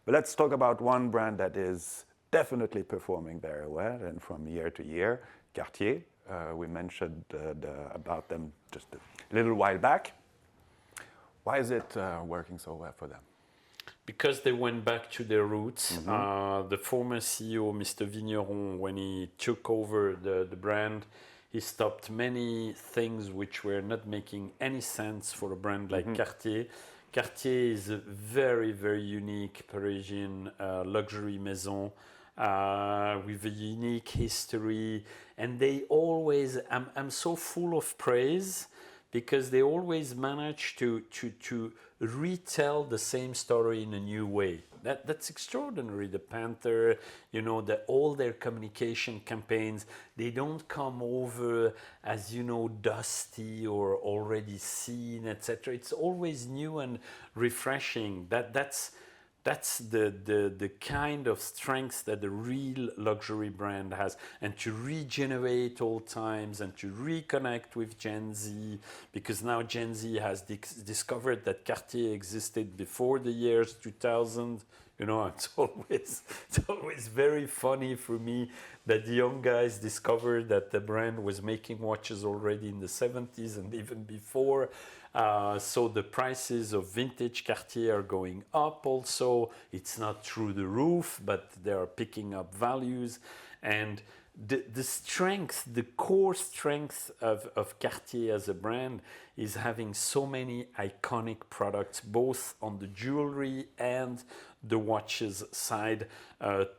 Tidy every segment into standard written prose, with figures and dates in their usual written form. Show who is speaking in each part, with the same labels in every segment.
Speaker 1: But let's talk about one brand that is definitely performing very well and from year to year, Cartier. We mentioned about them just a little while back. Why is it working so well for them?
Speaker 2: Because they went back to their roots. The former CEO, Mr. Vigneron, when he took over the brand, he stopped many things which were not making any sense for a brand like Cartier. Cartier is a very, very unique Parisian luxury maison with a unique history. And they always, I'm so full of praise because they always manage to retell the same story in a new way. That's extraordinary. The Panther, you know, all their communication campaigns, they don't come over as, you know, dusty or already seen, etc. It's always new and refreshing. That's the kind of strength that the real luxury brand has, and to regenerate all times and to reconnect with Gen Z, because now Gen Z has discovered that Cartier existed before the years 2000. You know, it's always very funny for me that the young guys discovered that the brand was making watches already in the 70s and even before. So the prices of vintage Cartier are going up also. It's not through the roof, but they are picking up values. And the strength, the core strength of Cartier as a brand is having so many iconic products, both on the jewelry and the watches side.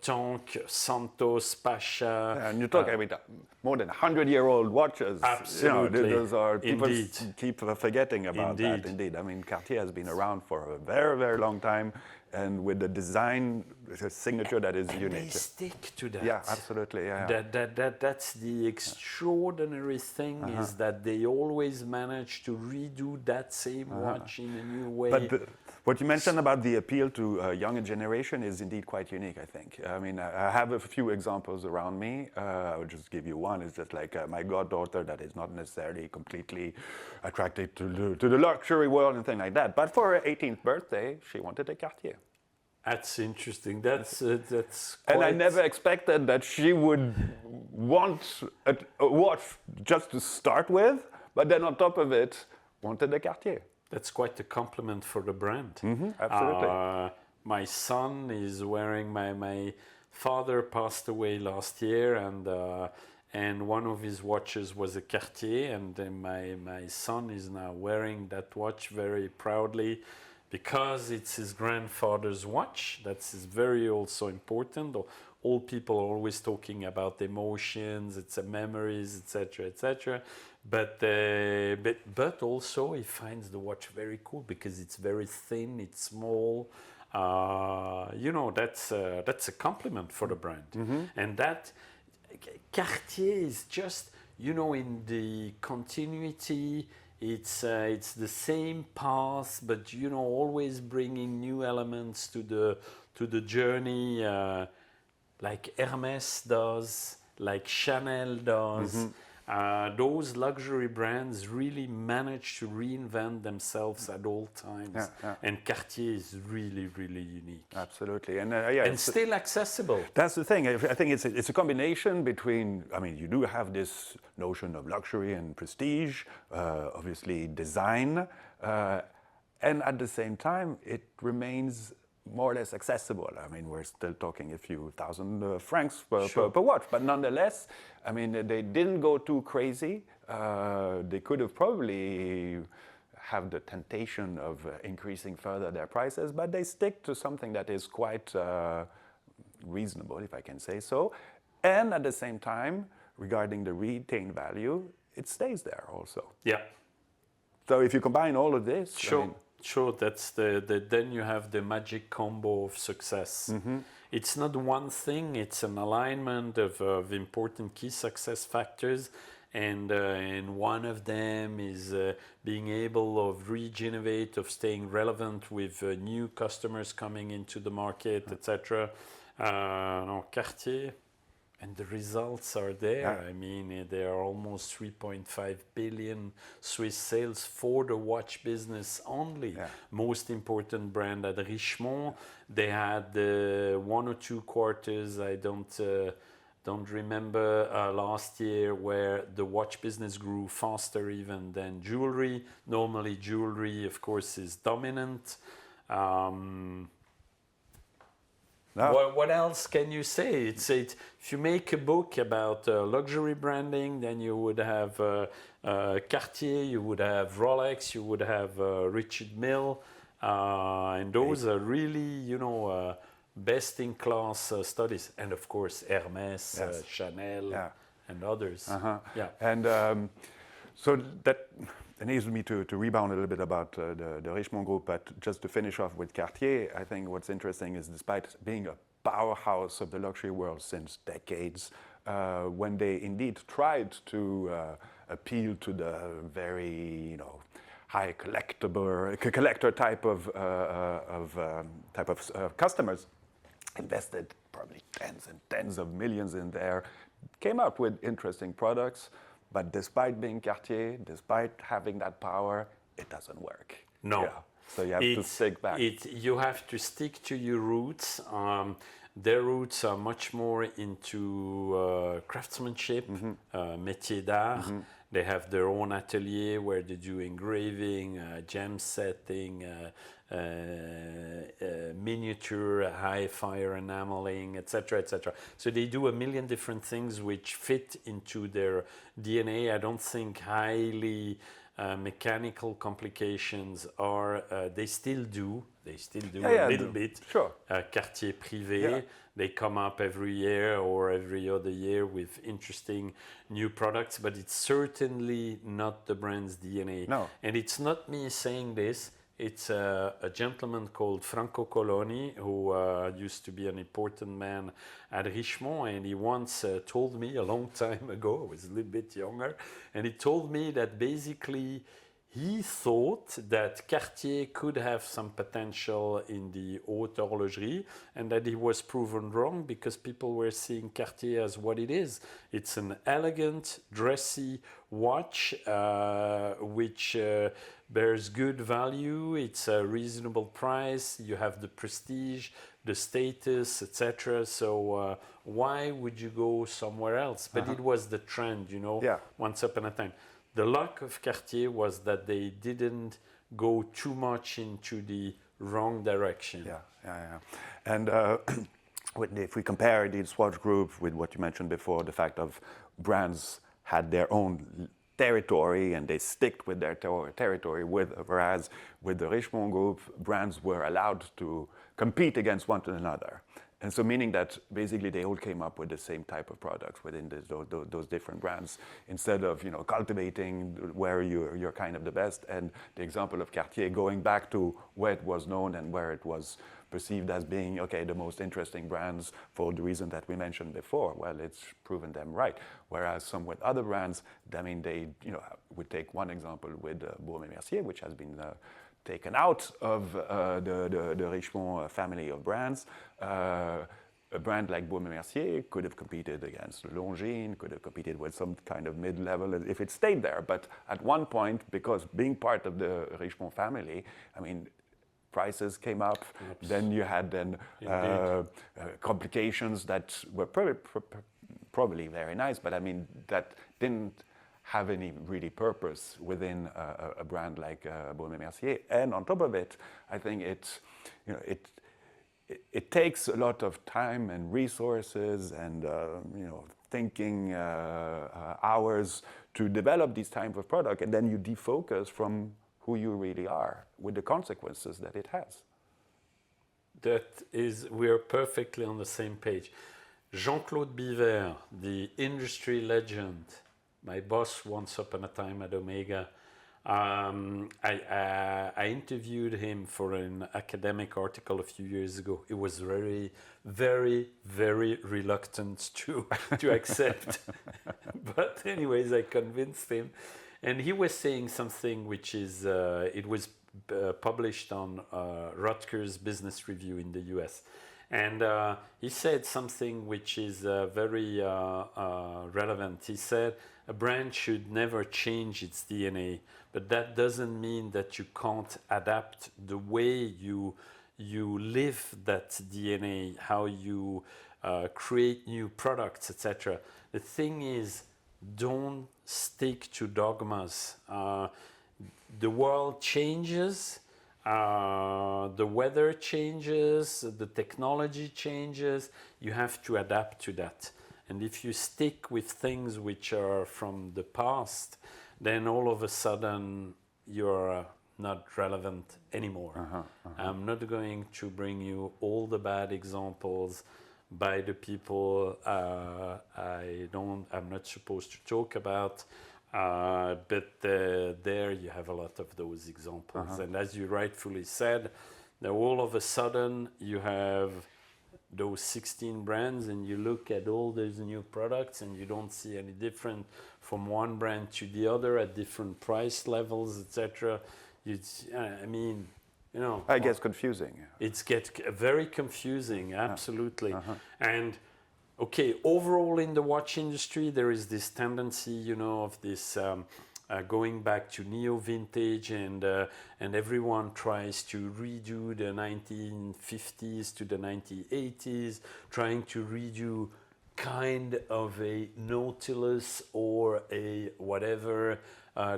Speaker 2: Tank, Santos, Pasha.
Speaker 1: And you talk about more than 100-year-old watches.
Speaker 2: Absolutely.
Speaker 1: You know, those are, people
Speaker 2: Indeed.
Speaker 1: keep forgetting about
Speaker 2: Indeed.
Speaker 1: that. Indeed. I mean, Cartier has been around for a very, very long time, and with the design, a signature that is unique.
Speaker 2: They stick to that.
Speaker 1: Yeah, absolutely. Yeah.
Speaker 2: That's the extraordinary thing, is that they always manage to redo that same watch in a new way.
Speaker 1: But what you mentioned about the appeal to a younger generation is indeed quite unique, I think. I mean, I have a few examples around me. I'll just give you one. It's just like my goddaughter that is not necessarily completely attracted to the luxury world and things like that. But for her 18th birthday, she wanted a Cartier.
Speaker 2: That's interesting. That's
Speaker 1: and I never expected that she would want a watch just to start with, but then on top of it, wanted a Cartier.
Speaker 2: That's quite a compliment for the brand.
Speaker 1: Absolutely.
Speaker 2: My son is wearing my father passed away last year, and one of his watches was a Cartier, and then my son is now wearing that watch very proudly, because it's his grandfather's watch. That's very also important. All people are always talking about emotions, it's memories, etc., etc. But also he finds the watch very cool because it's very thin, it's small. You know, that's a compliment for the brand. And that Cartier is just, you know, in the continuity. It's the same path, but you know, always bringing new elements to the journey, like Hermès does, like Chanel does. Those luxury brands really manage to reinvent themselves at all times, and Cartier is really, really unique.
Speaker 1: Absolutely, and
Speaker 2: still accessible.
Speaker 1: That's the thing. I think it's a combination between. I mean, you do have this notion of luxury and prestige, obviously design, and at the same time, it remains more or less accessible. I mean, we're still talking a few thousand francs per watch, but nonetheless, I mean, they didn't go too crazy. They could have probably have the temptation of increasing further their prices, but they stick to something that is quite reasonable, if I can say so. And at the same time, regarding the retained value, it stays there also.
Speaker 2: Yeah.
Speaker 1: So if you combine all of this,
Speaker 2: sure.
Speaker 1: I mean,
Speaker 2: Sure, that's then you have the magic combo of success. It's not one thing, it's an alignment of important key success factors, and one of them is being able of regenerate, of staying relevant with new customers coming into the market, etc. Cartier, And the results are there.
Speaker 1: Yeah.
Speaker 2: I mean, there are almost 3.5 billion Swiss sales for the watch business only.
Speaker 1: Yeah.
Speaker 2: Most important brand at Richemont. They had 1 or 2 quarters, I don't remember, last year, where the watch business grew faster even than jewelry. Normally, jewelry, of course, is dominant. What else can you say? If you make a book about luxury branding, then you would have Cartier, you would have Rolex, you would have Richard Mille, and those are really, best-in-class studies. And of course, Hermès,
Speaker 1: Yes.
Speaker 2: Chanel, and others. Yeah.
Speaker 1: And so that enables me to rebound a little bit about the Richemont Group, but just to finish off with Cartier, I think what's interesting is despite being a powerhouse of the luxury world since decades, when they indeed tried to appeal to the very, high collector type of customers, invested probably tens and tens of millions in there, came out with interesting products. But despite being Cartier, despite having that power, it doesn't work.
Speaker 2: No.
Speaker 1: Yeah. So you have to stick back.
Speaker 2: You have to stick to your roots. Their roots are much more into craftsmanship, métier d'art. They have their own atelier where they do engraving, gem setting, miniature, high fire enameling, etc., etc. So they do a million different things which fit into their DNA. I don't think highly mechanical complications are. They still do a little bit.
Speaker 1: Sure.
Speaker 2: Cartier Privé. They come up every year or every other year with interesting new products, but it's certainly not the brand's DNA.
Speaker 1: No.
Speaker 2: And it's not me saying this. It's a gentleman called Franco Coloni, who used to be an important man at Richemont, and he once told me a long time ago, I was a little bit younger, and he told me that basically he thought that Cartier could have some potential in the haute horlogerie, and that he was proven wrong because people were seeing Cartier as what it is. It's an elegant, dressy watch which bears good value. It's a reasonable price. You have the prestige, the status, etc. So why would you go somewhere else? But it was the trend, once upon a time. The luck of Cartier was that they didn't go too much into the wrong direction.
Speaker 1: Yeah. And if we compare the Swatch Group with what you mentioned before, the fact of brands had their own territory and they stick with their territory, whereas with the Richemont Group, brands were allowed to compete against one another. And so meaning that basically they all came up with the same type of products within those different brands, instead of cultivating where you're kind of the best. And the example of Cartier going back to where it was known and where it was perceived as being the most interesting brands for the reason that we mentioned before. Well, it's proven them right. Whereas some with other brands, I mean, they would take one example with Baume & Mercier, which has been taken out of the Richemont family of brands. A brand like Baume & Mercier could have competed against Longines, could have competed with some kind of mid-level if it stayed there. But at one point, because being part of the Richemont family, I mean, prices came up. Oops. Then you had complications that were probably very nice, but I mean, that didn't have any really purpose within a brand like Baume & Mercier. And on top of it, I think it takes a lot of time and resources and thinking hours to develop these type of product, and then you defocus from who you really are with the consequences that it has.
Speaker 2: We're perfectly on the same page. Jean-Claude Biver, the industry legend, my boss once upon a time at Omega, I interviewed him for an academic article a few years ago. He was very, very, very reluctant to accept. But anyways, I convinced him. And he was saying something which is, it was published on Rutgers Business Review in the US. And he said something which is very relevant. He said a brand should never change its DNA, but that doesn't mean that you can't adapt the way you live that DNA, how you create new products, etc. The thing is, don't stick to dogmas. The world changes. The weather changes, the technology changes, you have to adapt to that. And if you stick with things which are from the past, then all of a sudden you're not relevant anymore. I'm not going to bring you all the bad examples by the people I'm not supposed to talk about. But there you have a lot of those examples. And as you rightfully said, now all of a sudden you have those 16 brands and you look at all those new products and you don't see any different from one brand to the other at different price levels, etc. I mean, you know.
Speaker 1: It gets confusing.
Speaker 2: It gets very confusing, absolutely. And okay, overall in the watch industry, there is this tendency, you know, of this going back to neo-vintage, and everyone tries to redo the 1950s to the 1980s, trying to redo kind of a Nautilus or a whatever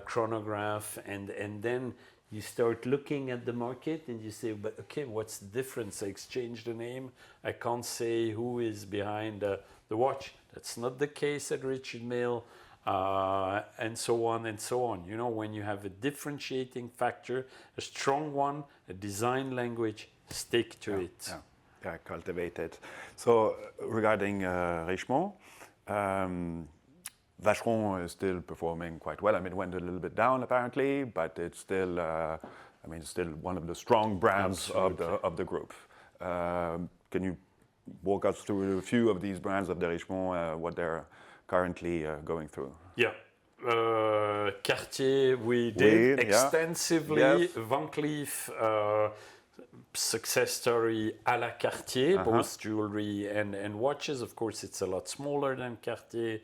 Speaker 2: chronograph, and then you start looking at the market and you say, but okay, what's the difference? I exchange the name. I can't say who is behind the watch. That's not the case at Richard Mille, and so on and so on. You know, when you have a differentiating factor, a strong one, a design language, stick to it.
Speaker 1: Yeah, cultivate it. So regarding Richemont, Vacheron is still performing quite well. I mean, it went a little bit down apparently, but it's still, still one of the strong brands of the group. Can you walk us through a few of these brands of the Richemont, what they're currently going through?
Speaker 2: Yeah. Cartier, we did extensively.
Speaker 1: Yes.
Speaker 2: Van Cleef, success story à la Cartier, both jewelry and watches. Of course, it's a lot smaller than Cartier.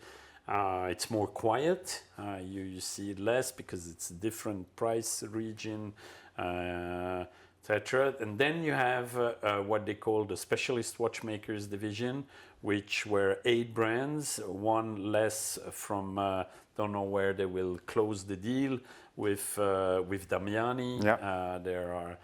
Speaker 2: It's more quiet. You see it less because it's a different price region, etc. And then you have what they call the specialist watchmakers division, which were 8 brands, one less from, don't know where they will close the deal with Damiani.
Speaker 1: Yeah.
Speaker 2: They are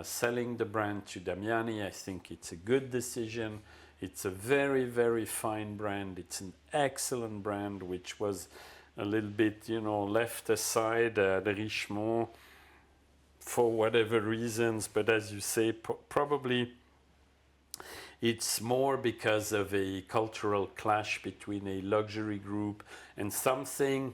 Speaker 2: selling the brand to Damiani. I think it's a good decision. It's a very, very fine brand. It's an excellent brand, which was a little bit, you know, left aside, the Richemont, for whatever reasons. But as you say, probably it's more because of a cultural clash between a luxury group and something,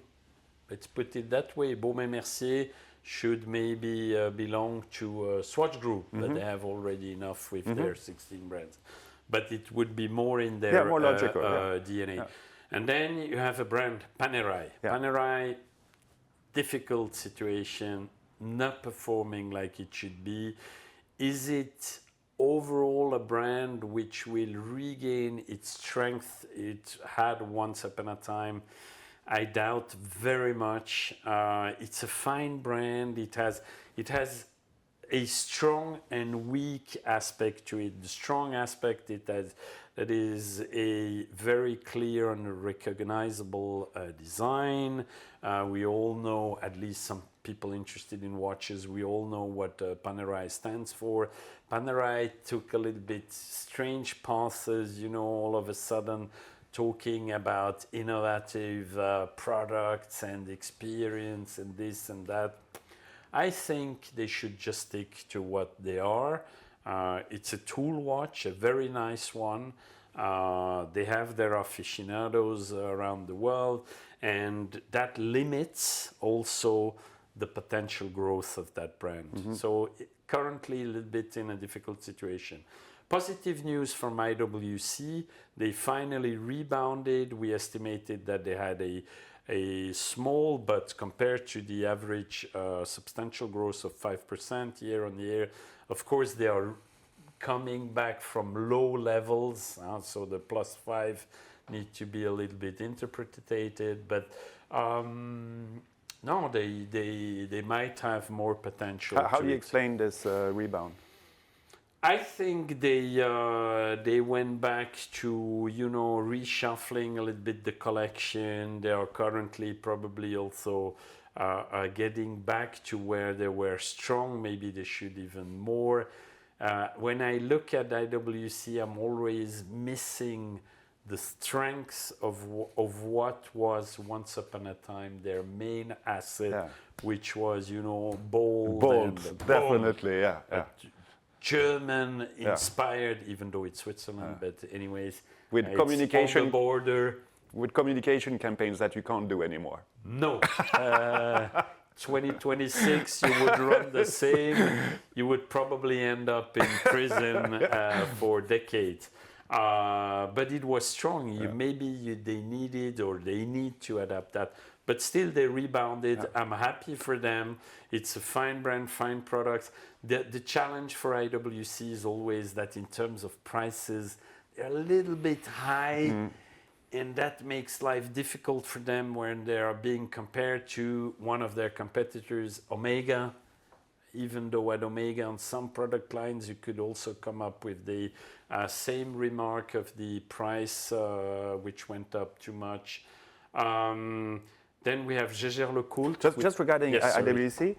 Speaker 2: let's put it that way, Baume & Mercier should maybe belong to Swatch Group, but they have already enough with their 16 brands. But it would be more in their
Speaker 1: more logical,
Speaker 2: DNA. Yeah. And then you have a brand, Panerai. Yeah. Panerai, difficult situation, not performing like it should be. Is it overall a brand which will regain its strength it had once upon a time? I doubt very much. It's a fine brand. It has a strong and weak aspect to it. The strong aspect that is a very clear and recognizable design. We all know, at least some people interested in watches, we all know what Panerai stands for. Panerai took a little bit strange paths, you know, all of a sudden talking about innovative products and experience and this and that. I think they should just stick to what they are. It's a tool watch, a very nice one. They have their aficionados around the world, and that limits also the potential growth of that brand. So currently a little bit in a difficult situation. Positive news from IWC, they finally rebounded. We estimated that they had a small, but compared to the average, substantial growth of 5% year on year. Of course, they are coming back from low levels, so the +5 need to be a little bit interpreted, but no, they might have more potential.
Speaker 1: How do you explain this rebound?
Speaker 2: I think they went back to, you know, reshuffling a little bit the collection. They are currently probably also getting back to where they were strong. Maybe they should even more. When I look at IWC, I'm always missing the strengths of what was once upon a time their main asset, which was, you know, bold,
Speaker 1: definitely, yeah.
Speaker 2: German inspired, even though it's Switzerland, but anyways,
Speaker 1: with communication
Speaker 2: on the border.
Speaker 1: With communication campaigns that you can't do anymore.
Speaker 2: No. 2026, you would run the same. You would probably end up in prison for decades. But it was strong. They needed or they need to adapt that. But still, they rebounded. Yeah. I'm happy for them. It's a fine brand, fine products. The challenge for IWC is always that in terms of prices, they're a little bit high. And that makes life difficult for them when they are being compared to one of their competitors, Omega. Even though at Omega on some product lines, you could also come up with the same remark of the price, which went up too much. Then we have Jaeger-LeCoultre.
Speaker 1: Just regarding IWC,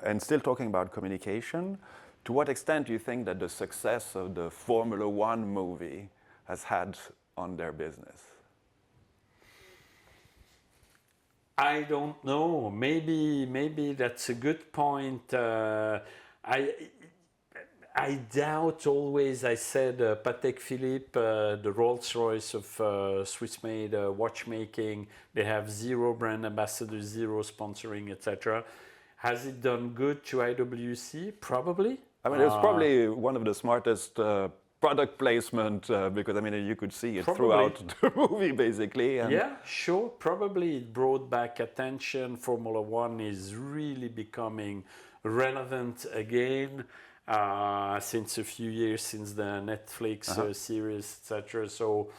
Speaker 1: and still talking about communication, to what extent do you think that the success of the Formula One movie has had on their business?
Speaker 2: I don't know. Maybe that's a good point. I doubt always. I said Patek Philippe, the Rolls-Royce of Swiss-made watchmaking. They have 0 brand ambassadors, 0 sponsoring, etc. Has it done good to IWC? Probably.
Speaker 1: I mean, it's probably one of the smartest product placement because I mean you could see it throughout the movie basically.
Speaker 2: Yeah, sure. Probably it brought back attention. Formula One is really becoming relevant again since a few years, since the Netflix series, etc. So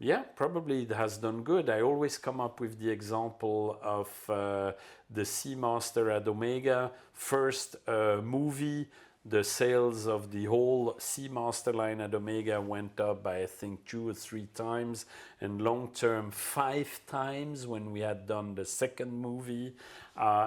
Speaker 2: yeah, probably it has done good. I always come up with the example of the Seamaster at Omega. First movie, the sales of the whole Seamaster line at Omega went up by I think 2 or 3 times, and long term 5 times when we had done the second movie,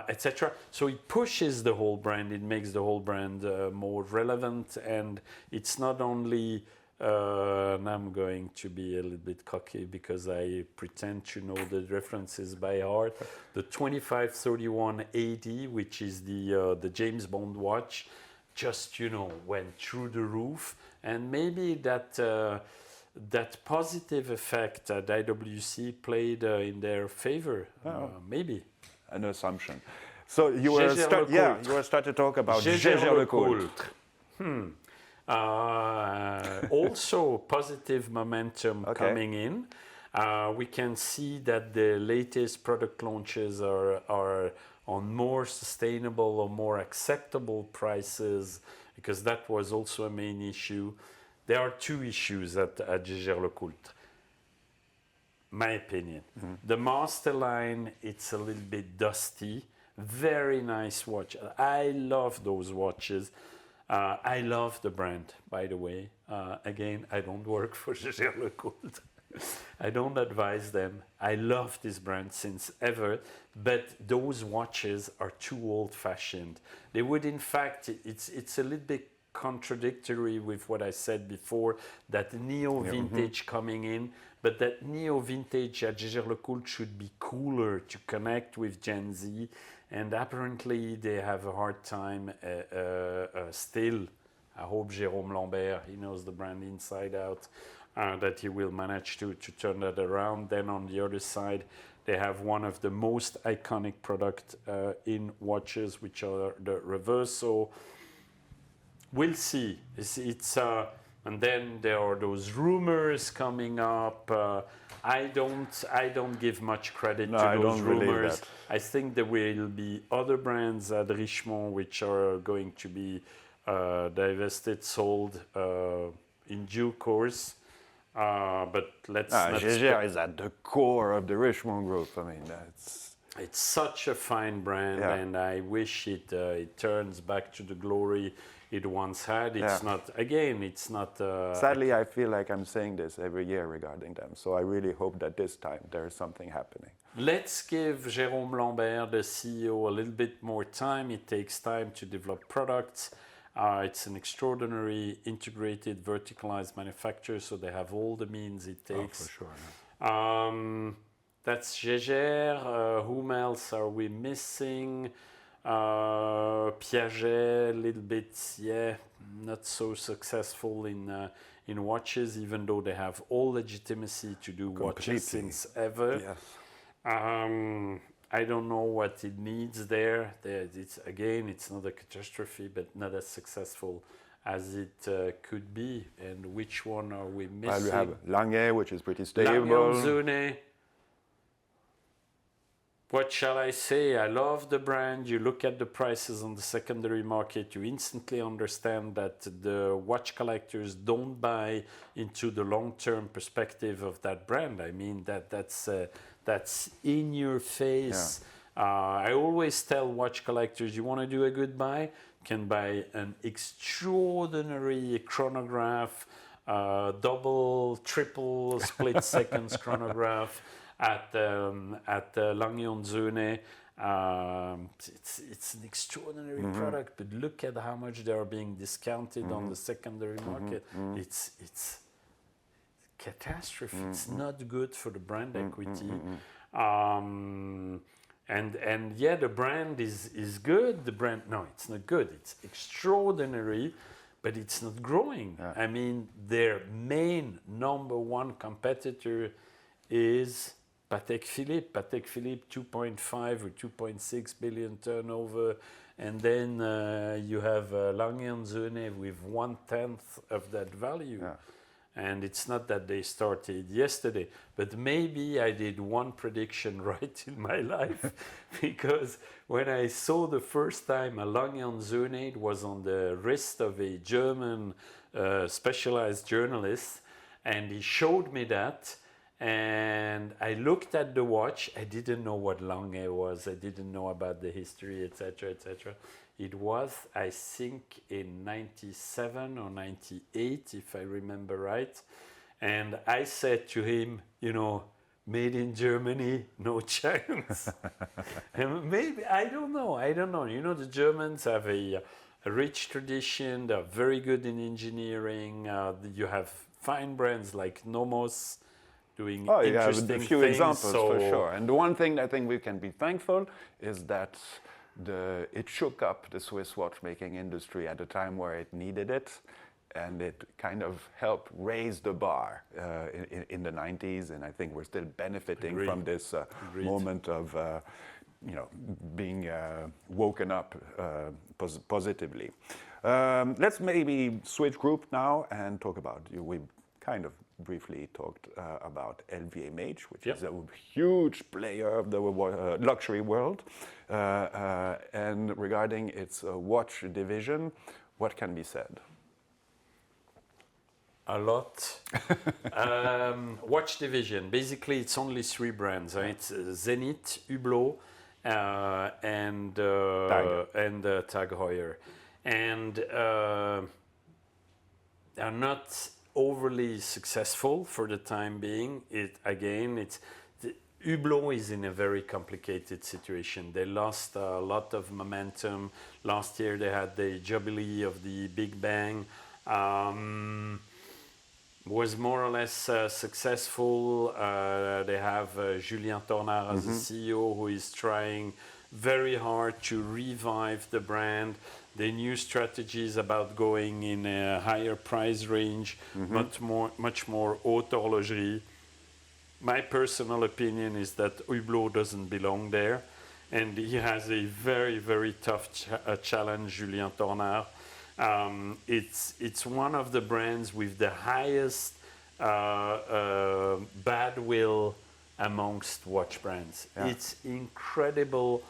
Speaker 2: etc. So it pushes the whole brand, it makes the whole brand more relevant, and it's not only and I'm going to be a little bit cocky because I pretend to know the references by heart. The 2531 AD, which is the James Bond watch, just, you know, went through the roof, and maybe that positive effect at IWC played in their favor. Maybe
Speaker 1: an assumption. So you were starting to talk about Jaeger-LeCoultre.
Speaker 2: Also positive momentum coming in. We can see that the latest product launches are on more sustainable or more acceptable prices, because that was also a main issue. There are 2 issues at Jaeger-LeCoultre, my opinion. The Master line, it's a little bit dusty. Very nice watch. I love those watches. I love the brand, by the way. Again, I don't work for Jaeger-LeCoultre. I don't advise them. I love this brand since ever, but those watches are too old-fashioned. They would, in fact, it's a little bit contradictory with what I said before, that neo-vintage coming in, but that neo-vintage at Jaeger-LeCoultre should be cooler to connect with Gen Z, and apparently they have a hard time still. I hope Jérôme Lambert, he knows the brand inside out, that he will manage to turn that around. Then on the other side, they have one of the most iconic product in watches, which are the Reverso. We'll see. And then there are those rumors coming up. I don't give much credit to those rumors. I think there will be other brands at Richemont which are going to be divested, sold in due course. But let's not
Speaker 1: Gégère is at the core of the Richemont Group. I mean,
Speaker 2: it's such a fine brand, and I wish it turns back to the glory it once had. It's not, again, it's not...
Speaker 1: Sadly, I feel like I'm saying this every year regarding them, so I really hope that this time there is something happening.
Speaker 2: Let's give Jérôme Lambert, the CEO, a little bit more time. It takes time to develop products. It's an extraordinary integrated, verticalized manufacturer, so they have all the means it takes.
Speaker 1: Oh, for sure.
Speaker 2: That's Gégère. Whom else are we missing? Piaget, a little bit, not so successful in watches, even though they have all legitimacy to do watches since ever.
Speaker 1: Yes.
Speaker 2: I don't know what it needs there. It's not a catastrophe, but not as successful as it could be. And which one are we missing?
Speaker 1: Well, we have Lange, which is pretty stable.
Speaker 2: Lange. What shall I say? I love the brand. You look at the prices on the secondary market, you instantly understand that the watch collectors don't buy into the long-term perspective of that brand. I mean, that's in your face. I always tell watch collectors, you want to do a good buy, you can buy an extraordinary chronograph, double, triple, split seconds chronograph at Lange & Söhne. It's an extraordinary product, but look at how much they are being discounted on the secondary market. It's catastrophe. It's not good for the brand equity. And the brand is good. The brand, no, it's not good. It's extraordinary, but it's not growing. I mean, their main number one competitor is Patek Philippe. Patek Philippe, 2.5 or 2.6 billion turnover. And then you have Lange & Söhne with 1/10 of that value. And it's not that they started yesterday, but maybe I did one prediction right in my life, because when I saw the first time a Lange & Söhne, it was on the wrist of a German specialized journalist, and he showed me that, and I looked at the watch. I didn't know what Lange was. I didn't know about the history, etc., etc. It was, I think, in 97 or 98, if I remember right. And I said to him, made in Germany, no chance. And maybe, I don't know. The Germans have a rich tradition. They're very good in engineering. You have fine brands like Nomos doing interesting
Speaker 1: a few
Speaker 2: things.
Speaker 1: Examples for sure. And the one thing I think we can be thankful is that it shook up the Swiss watchmaking industry at a time where it needed it, and it kind of helped raise the bar in the 90s, and I think we're still benefiting from this moment of being woken up positively. Let's maybe switch group now and talk about, we kind of briefly talked about LVMH, which is a huge player of the luxury world. And regarding its watch division, what can be said?
Speaker 2: A lot. Watch division, basically it's only three brands. It's Zenith, Hublot, and Tag Heuer. And they're not overly successful for the time being. Hublot is in a very complicated situation. They lost a lot of momentum. Last year they had the jubilee of the Big Bang. Was more or less successful. They have Julien Tornard as the CEO, who is trying very hard to revive the brand. The new strategies about going in a higher price range, much more haute horlogerie. My personal opinion is that Hublot doesn't belong there, and he has a very, very tough challenge, Julien Tornard. It's one of the brands with the highest badwill amongst watch brands. It's incredible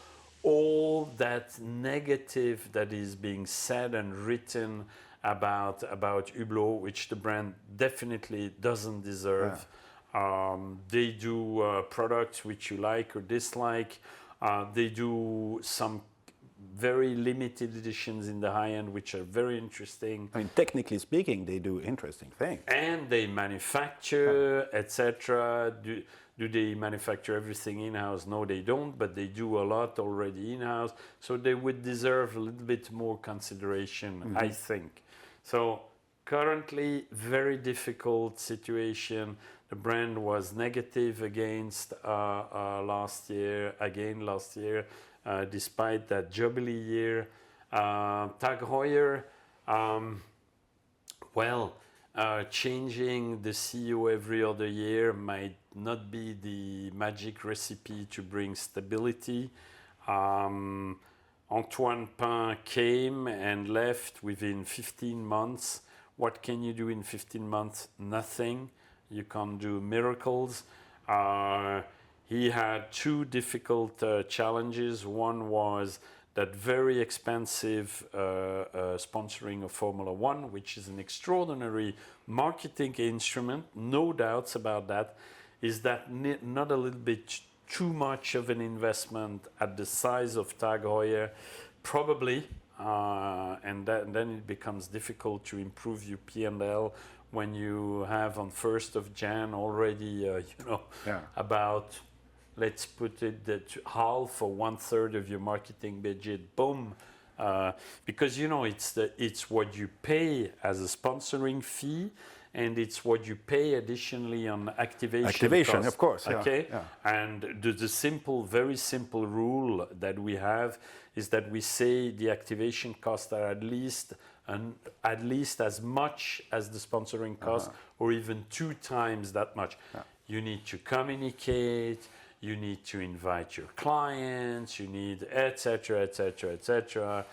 Speaker 2: all that negative that is being said and written about Hublot, which the brand definitely doesn't deserve. They do products which you like or dislike. They do some very limited editions in the high end, which are very interesting.
Speaker 1: I mean, technically speaking, they do interesting things.
Speaker 2: And they manufacture, etc. Do they manufacture everything in-house? No, they don't, but they do a lot already in-house. So they would deserve a little bit more consideration, I think. So currently, very difficult situation. The brand was negative against last year, despite that jubilee year. Tag Heuer, changing the CEO every other year might not be the magic recipe to bring stability. Antoine Pain came and left within 15 months. What can you do in 15 months? Nothing. You can't do miracles. He had two difficult challenges. One was that very expensive sponsoring of Formula One, which is an extraordinary marketing instrument, no doubts about that. Is that not a little bit too much of an investment at the size of Tag Heuer? Probably, and then it becomes difficult to improve your P&L when you have on 1st of Jan already, about, let's put it, that half or 1/3 of your marketing budget, boom. Because it's what you pay as a sponsoring fee, and it's what you pay additionally on activation costs,
Speaker 1: of course.
Speaker 2: Okay,
Speaker 1: yeah.
Speaker 2: And the very simple rule that we have is that we say the activation costs are at least as much as the sponsoring cost, or even 2 times that much. You need to communicate. You need to invite your clients. You need etc. etc. etc.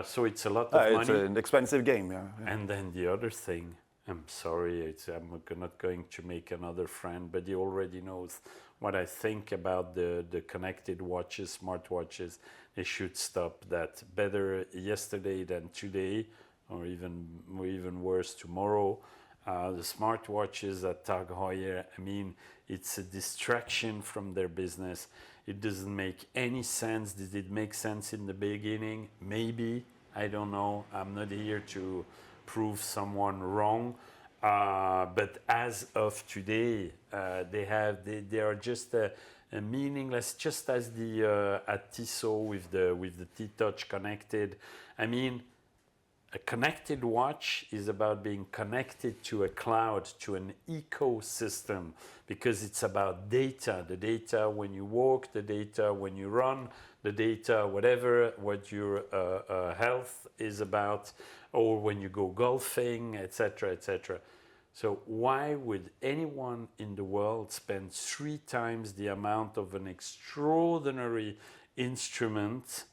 Speaker 2: So it's a lot of money.
Speaker 1: It's an expensive game. Yeah.
Speaker 2: And then the other thing, I'm sorry, I'm not going to make another friend, but he already knows what I think about the connected watches, smartwatches. They should stop that. Better yesterday than today, or even worse tomorrow. The smartwatches at Tag Heuer, I mean, it's a distraction from their business. It doesn't make any sense. Did it make sense in the beginning? Maybe. I don't know. I'm not here to prove someone wrong. But as of today, they are just a meaningless, just as the at Tissot with the T-Touch connected. I mean, a connected watch is about being connected to a cloud, to an ecosystem, because it's about data. The data when you walk, the data when you run, the data what your health is about, or when you go golfing, etc., etc. So why would anyone in the world spend 3 times the amount of an extraordinary instrument,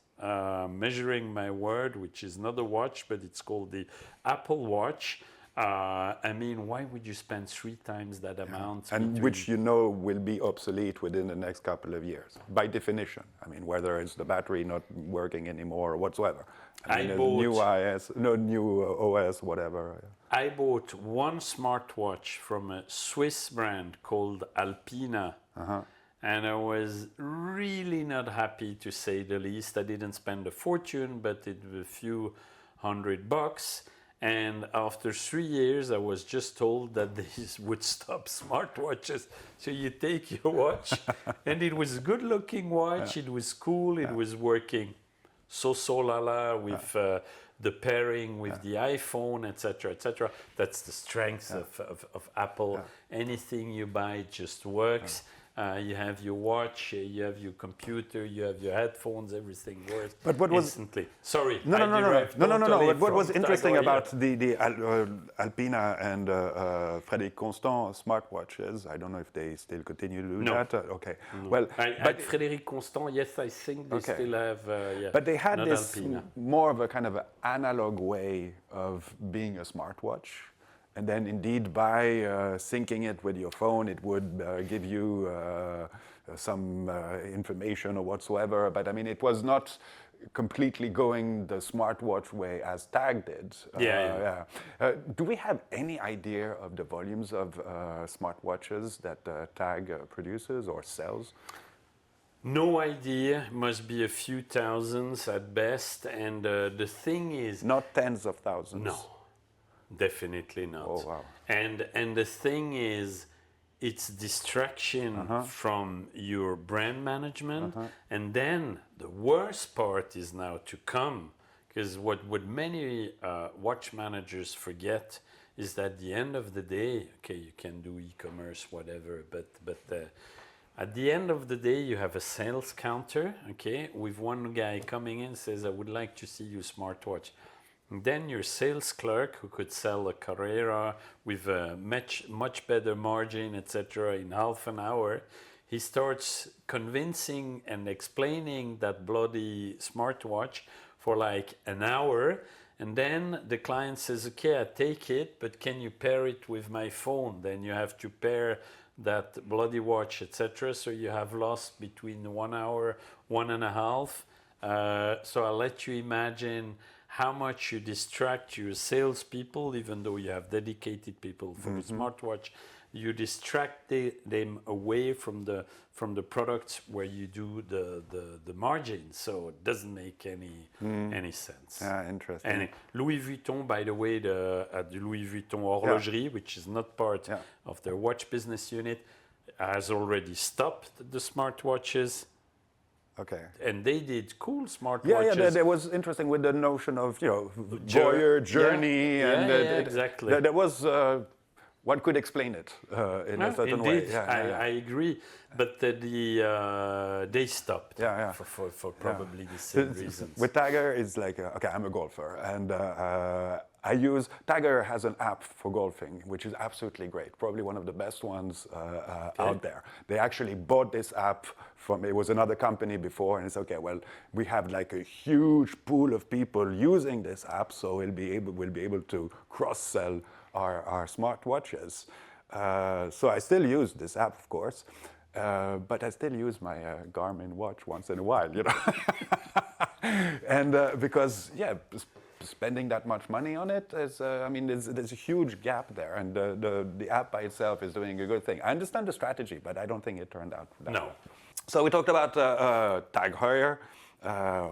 Speaker 2: measuring my word, which is not a watch, but it's called the Apple Watch? I mean, why would you spend 3 times that amount?
Speaker 1: And which will be obsolete within the next couple of years, by definition. I mean, whether it's the battery not working anymore or whatsoever. I mean, new OS, whatever.
Speaker 2: I bought one smartwatch from a Swiss brand called Alpina. And I was really not happy, to say the least. I didn't spend a fortune, but it was a few $100. And after 3 years, I was just told that these would stop smartwatches. So you take your watch, and it was a good-looking watch. It was cool. It was working so-la-la with the pairing with the iPhone, etc., etc. That's the strength of Apple. Anything you buy just works. You have your watch, you have your computer, you have your headphones, everything works instantly. Sorry.
Speaker 1: No. What was interesting about the Alpina and Frédéric Constant smartwatches, I don't know if they still continue to do that. Okay.
Speaker 2: No. Well, but Frédéric Constant, yes, I think they still have.
Speaker 1: But they had this
Speaker 2: Alpina.
Speaker 1: more of a kind of analog way of being a smartwatch. And then indeed by syncing it with your phone, it would give you some information or whatsoever. But I mean, it was not completely going the smartwatch way as Tag did. Do we have any idea of the volumes of smartwatches that Tag produces or sells?
Speaker 2: No idea. Must be a few thousands at best. And the thing is,
Speaker 1: not tens of thousands.
Speaker 2: No, definitely not.
Speaker 1: Oh wow!
Speaker 2: And the thing is, it's distraction from your brand management. And then the worst part is now to come, because what many watch managers forget is that at the end of the day, okay, you can do e-commerce, whatever, but at the end of the day, you have a sales counter, okay, with one guy coming in, says, I would like to see your smartwatch. And then your sales clerk, who could sell a Carrera with a much better margin, etc., in half an hour, he starts convincing and explaining that bloody smartwatch for like an hour. And then the client says, okay, I take it, but can you pair it with my phone? Then you have to pair that bloody watch, etc. So you have lost between 1 hour, 1.5. So I'll let you imagine how much you distract your salespeople, even though you have dedicated people for the smartwatch. You distract them away from the products where you do the margin. So it doesn't make any sense.
Speaker 1: Yeah, interesting.
Speaker 2: And Louis Vuitton, by the way, the Louis Vuitton Horlogerie, which is not part of their watch business unit, has already stopped the smartwatches.
Speaker 1: Okay.
Speaker 2: And they did cool smartwatches.
Speaker 1: Yeah, that was interesting with the notion of, voyeur, journey.
Speaker 2: Exactly.
Speaker 1: There was, one could explain it in a certain
Speaker 2: indeed,
Speaker 1: way.
Speaker 2: I agree. But they stopped for probably the same reasons.
Speaker 1: With Tiger, it's like, okay, I'm a golfer. And Tiger has an app for golfing, which is absolutely great. Probably one of the best ones out there. They actually bought this app it was another company before, and it's okay, well, we have like a huge pool of people using this app, so we'll be able to cross-sell our smartwatches. So I still use this app, of course, but I still use my Garmin watch once in a while, And because, spending that much money on it is, there's a huge gap there, and the app by itself is doing a good thing. I understand the strategy, but I don't think it turned out that well. So we talked about Tag Heuer.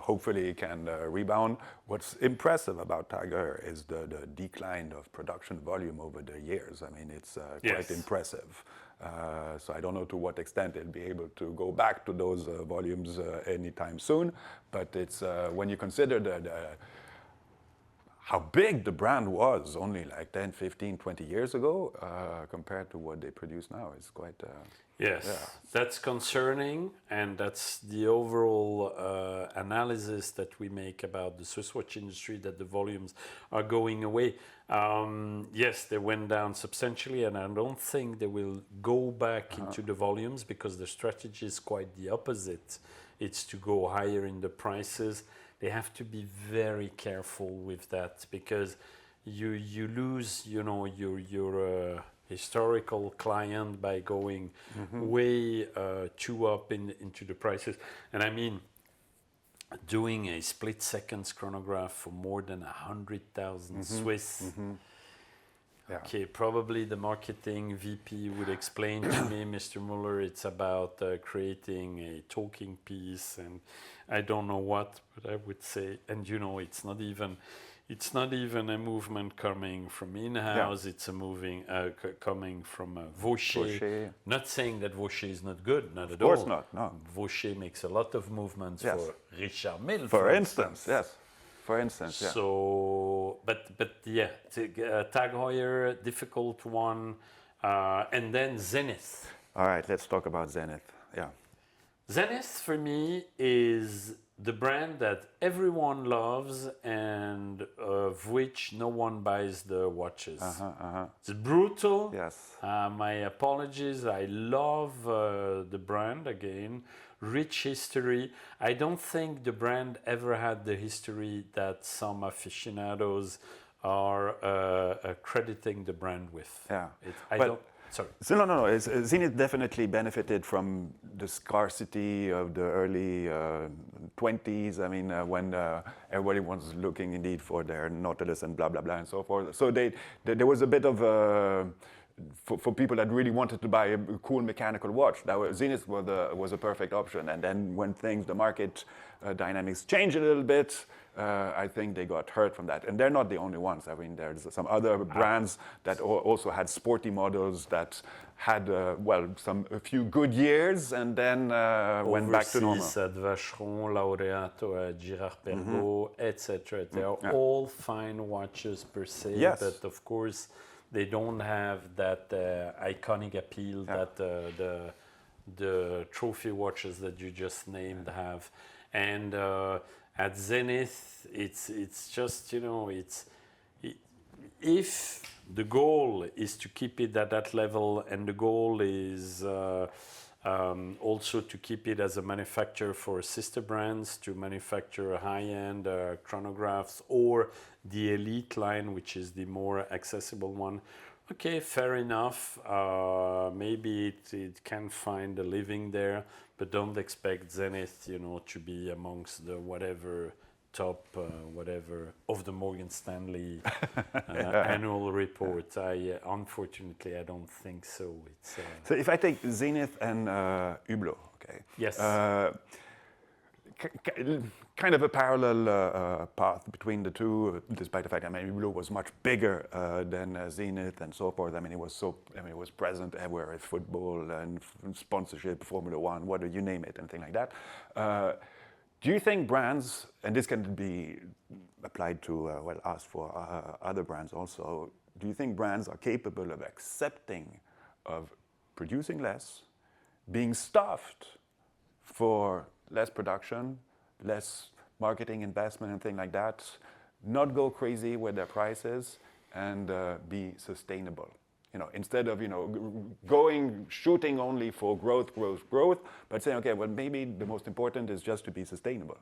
Speaker 1: Hopefully it can rebound. What's impressive about Tag Heuer is the decline of production volume over the years. I mean, it's quite impressive. So I don't know to what extent it'll be able to go back to those volumes anytime soon. But it's when you consider how big the brand was only like 10, 15, 20 years ago compared to what they produce now, it's quite...
Speaker 2: That's concerning, and that's the overall analysis that we make about the Swiss watch industry, that the volumes are going away. Yes, they went down substantially, and I don't think they will go back into the volumes, because the strategy is quite the opposite. It's to go higher in the prices. They have to be very careful with that, because you lose, your historical client by going way too up into the prices. And I mean, doing a split seconds chronograph for more than 100,000 Swiss. Okay, probably the marketing VP would explain to me, Mr. Müller, it's about creating a talking piece, and I don't know what, but I would say, and it's not even a movement coming from in-house. It's a coming from Vaucher. Not saying that Vaucher is not good, not at all.
Speaker 1: Of course not. No.
Speaker 2: Vaucher makes a lot of movements for Richard Mille,
Speaker 1: for instance. Yes. For instance,
Speaker 2: So, but Tag Heuer, difficult one, and then Zenith.
Speaker 1: All right, let's talk about Zenith. Yeah.
Speaker 2: Zenith for me is the brand that everyone loves and of which no one buys the watches. It's brutal.
Speaker 1: Yes.
Speaker 2: My apologies. I love the brand again. Rich history. I don't think the brand ever had the history that some aficionados are crediting the brand with.
Speaker 1: Yeah.
Speaker 2: I
Speaker 1: Well,
Speaker 2: don't. Sorry.
Speaker 1: So no. Zenith definitely benefited from the scarcity of the early 20s. I mean, when everybody was looking indeed for their Nautilus and blah blah blah and so forth. So there was a bit of for people that really wanted to buy a cool mechanical watch. Zenith was a perfect option. And then when the market dynamics changed a little bit, I think they got hurt from that. And they're not the only ones. I mean, there's some other brands that also had sporty models that had, a few good years and then went back to normal.
Speaker 2: At Vacheron, Laureato, Girard Perregaux, etc. They are all fine watches per se,
Speaker 1: Yes.
Speaker 2: but of course they don't have that iconic appeal that the trophy watches that you just named have. And at Zenith, it's just, if the goal is to keep it at that level, and the goal is also to keep it as a manufacturer for sister brands, to manufacture high-end chronographs or the elite line, which is the more accessible one. Okay, fair enough. Maybe it can find a living there, but don't expect Zenith, to be amongst the top of the Morgan Stanley annual report. Unfortunately, I don't think so.
Speaker 1: So if I take Zenith and Hublot, okay.
Speaker 2: Yes.
Speaker 1: Kind of a parallel path between the two, despite the fact that Hublot was much bigger than Zenith and so forth. It was present everywhere, football and sponsorship, Formula One, whatever you name it, anything like that. Do you think brands, and this can be applied to us for other brands also, do you think brands are capable of accepting of producing less, being stuffed for less production, less marketing investment and things like that, not go crazy with their prices, and be sustainable? Instead of shooting only for growth, but saying, okay, well, maybe the most important is just to be sustainable.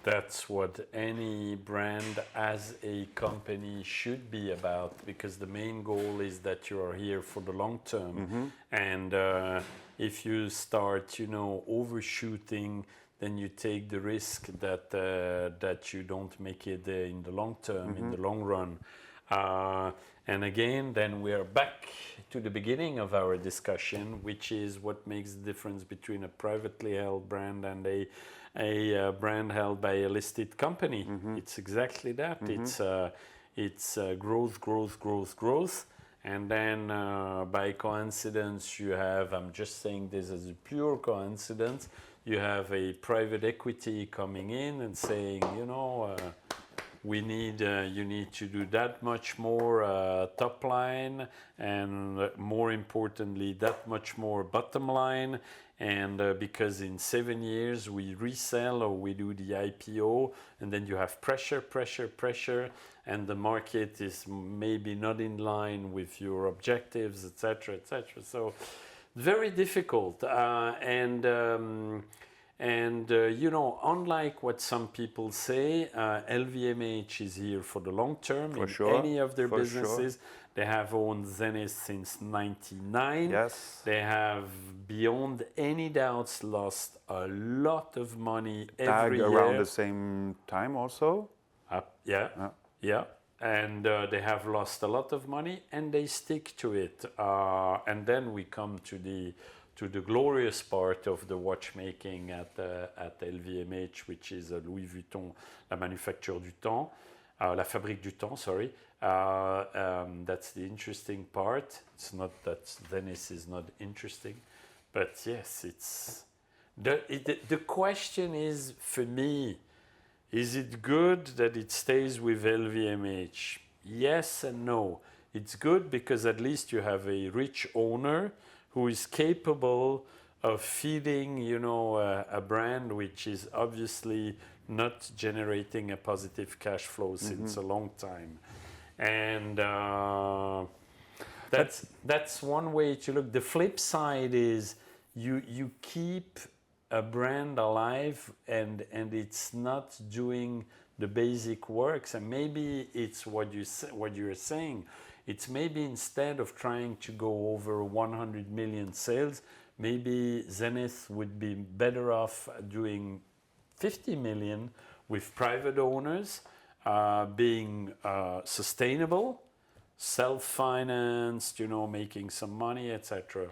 Speaker 2: That's what any brand as a company should be about, because the main goal is that you are here for the long term. Mm-hmm. And if you start, overshooting, then you take the risk that you don't make it in the long term, in the long run. And again, then we are back to the beginning of our discussion, which is what makes the difference between a privately held brand and a brand held by a listed company. Mm-hmm. It's exactly that. Mm-hmm. It's growth. And then by coincidence, you have, I'm just saying this as a pure coincidence, you have a private equity coming in and saying, you need to do that much more top line, and more importantly, that much more bottom line. And because in 7 years we resell or we do the IPO, and then you have pressure, and the market is maybe not in line with your objectives, etc. So very difficult. Unlike what some people say, LVMH is here for the long term in any of their businesses. Sure. They have owned Zenith since '99. Yes. They have, beyond any doubts, lost a lot of money every year.
Speaker 1: Around the same time also?
Speaker 2: Yeah. And they have lost a lot of money, and they stick to it. And then we come to the glorious part of the watchmaking at LVMH, which is Louis Vuitton, la manufacture du temps, la fabrique du temps, sorry. That's the interesting part. It's not that Venice is not interesting, but yes, it's the question is, for me, is it good that it stays with LVMH? Yes and no. It's good because at least you have a rich owner who is capable of feeding, a brand which is obviously not generating a positive cash flow since a long time. And that's one way to look. The flip side is you keep a brand alive and it's not doing the basic works, and maybe it's what you're saying. It's maybe instead of trying to go over 100 million sales, maybe Zenith would be better off doing 50 million with private owners, being sustainable, self-financed, making some money, etc.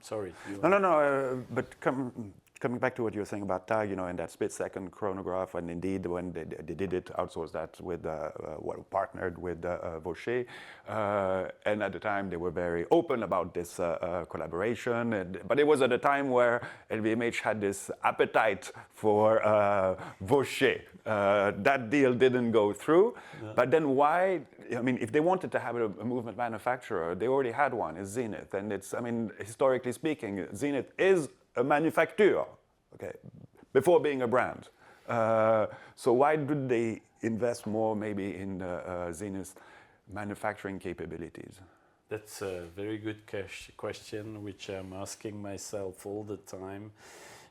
Speaker 2: Sorry.
Speaker 1: No. But coming back to what you were saying about TAG, in that split-second chronograph, and indeed when they did it, outsourced that with, partnered with Vaucher, and at the time they were very open about this collaboration. But it was at a time where LVMH had this appetite for Vaucher. That deal didn't go through. Yeah. But then why? If they wanted to have a movement manufacturer, they already had one. It's Zenith, and historically speaking, Zenith is a manufacturer, okay, before being a brand. So why did they invest more maybe in Zenith's manufacturing capabilities?
Speaker 2: That's a very good question, which I'm asking myself all the time.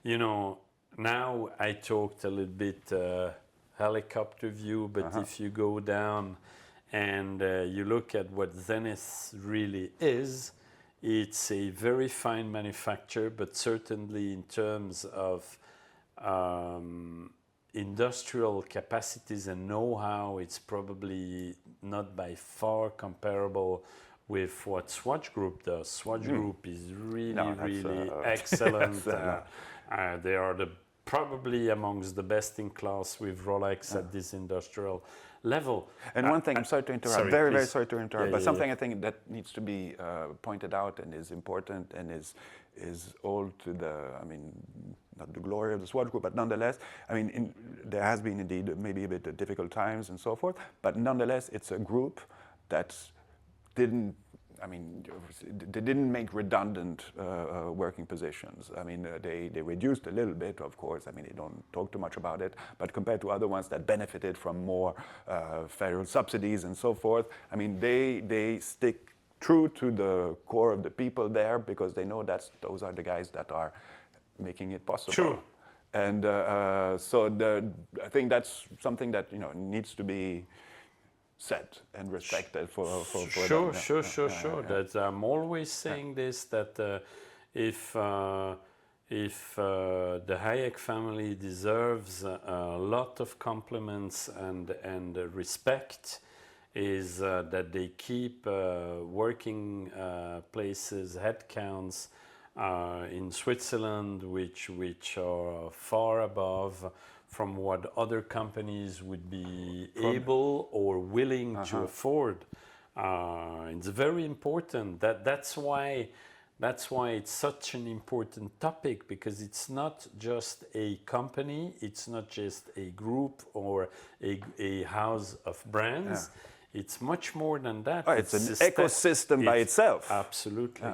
Speaker 2: Now I talked a little bit helicopter view, but if you go down and you look at what Zenith really is, it's a very fine manufacturer, but certainly in terms of industrial capacities and know-how, it's probably not by far comparable with what Swatch Group does. Swatch Group is really excellent. They are probably amongst the best in class with Rolex at this industrial level.
Speaker 1: And one thing, I'm sorry to interrupt, very sorry to interrupt, but something I think that needs to be pointed out and is important and is all to the, not the glory of the Swatch Group, but nonetheless, there has been indeed maybe a bit of difficult times and so forth, but nonetheless, it's a group that didn't, they didn't make redundant working positions. They reduced a little bit, of course. They don't talk too much about it, but compared to other ones that benefited from more federal subsidies and so forth, they stick true to the core of the people there because they know those are the guys that are making it possible.
Speaker 2: True.
Speaker 1: And so I think that's something that needs to be said and respected for
Speaker 2: sure,
Speaker 1: them.
Speaker 2: Sure. That I'm always saying this, that if the Hayek family deserves a lot of compliments and respect, is that they keep working places, headcounts in Switzerland, which are far above from what other companies would be able or willing to afford. It's very important. That's why it's such an important topic, because it's not just a company, it's not just a group or a house of brands. Yeah. It's much more than that.
Speaker 1: It's an ecosystem by itself.
Speaker 2: Absolutely.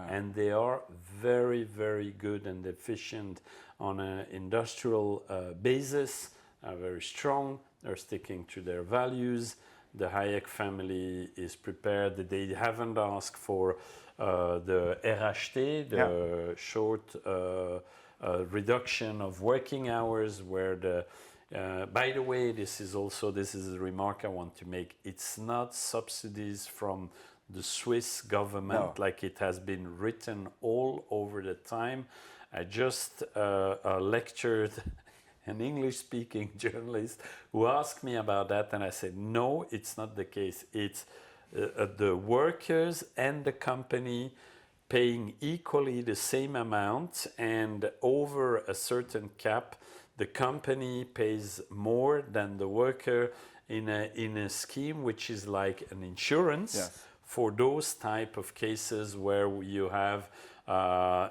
Speaker 2: And they are very, very good and efficient on an industrial basis, very strong. They're sticking to their values. The Hayek family is prepared. They haven't asked for the RHT, the short reduction of working hours, where the by the way, this is a remark I want to make. It's not subsidies from the Swiss government like it has been written all over the time. I just lectured an English-speaking journalist who asked me about that, and I said, no, it's not the case. It's the workers and the company paying equally the same amount, and over a certain cap, the company pays more than the worker in a scheme which is like an insurance for those type of cases where you have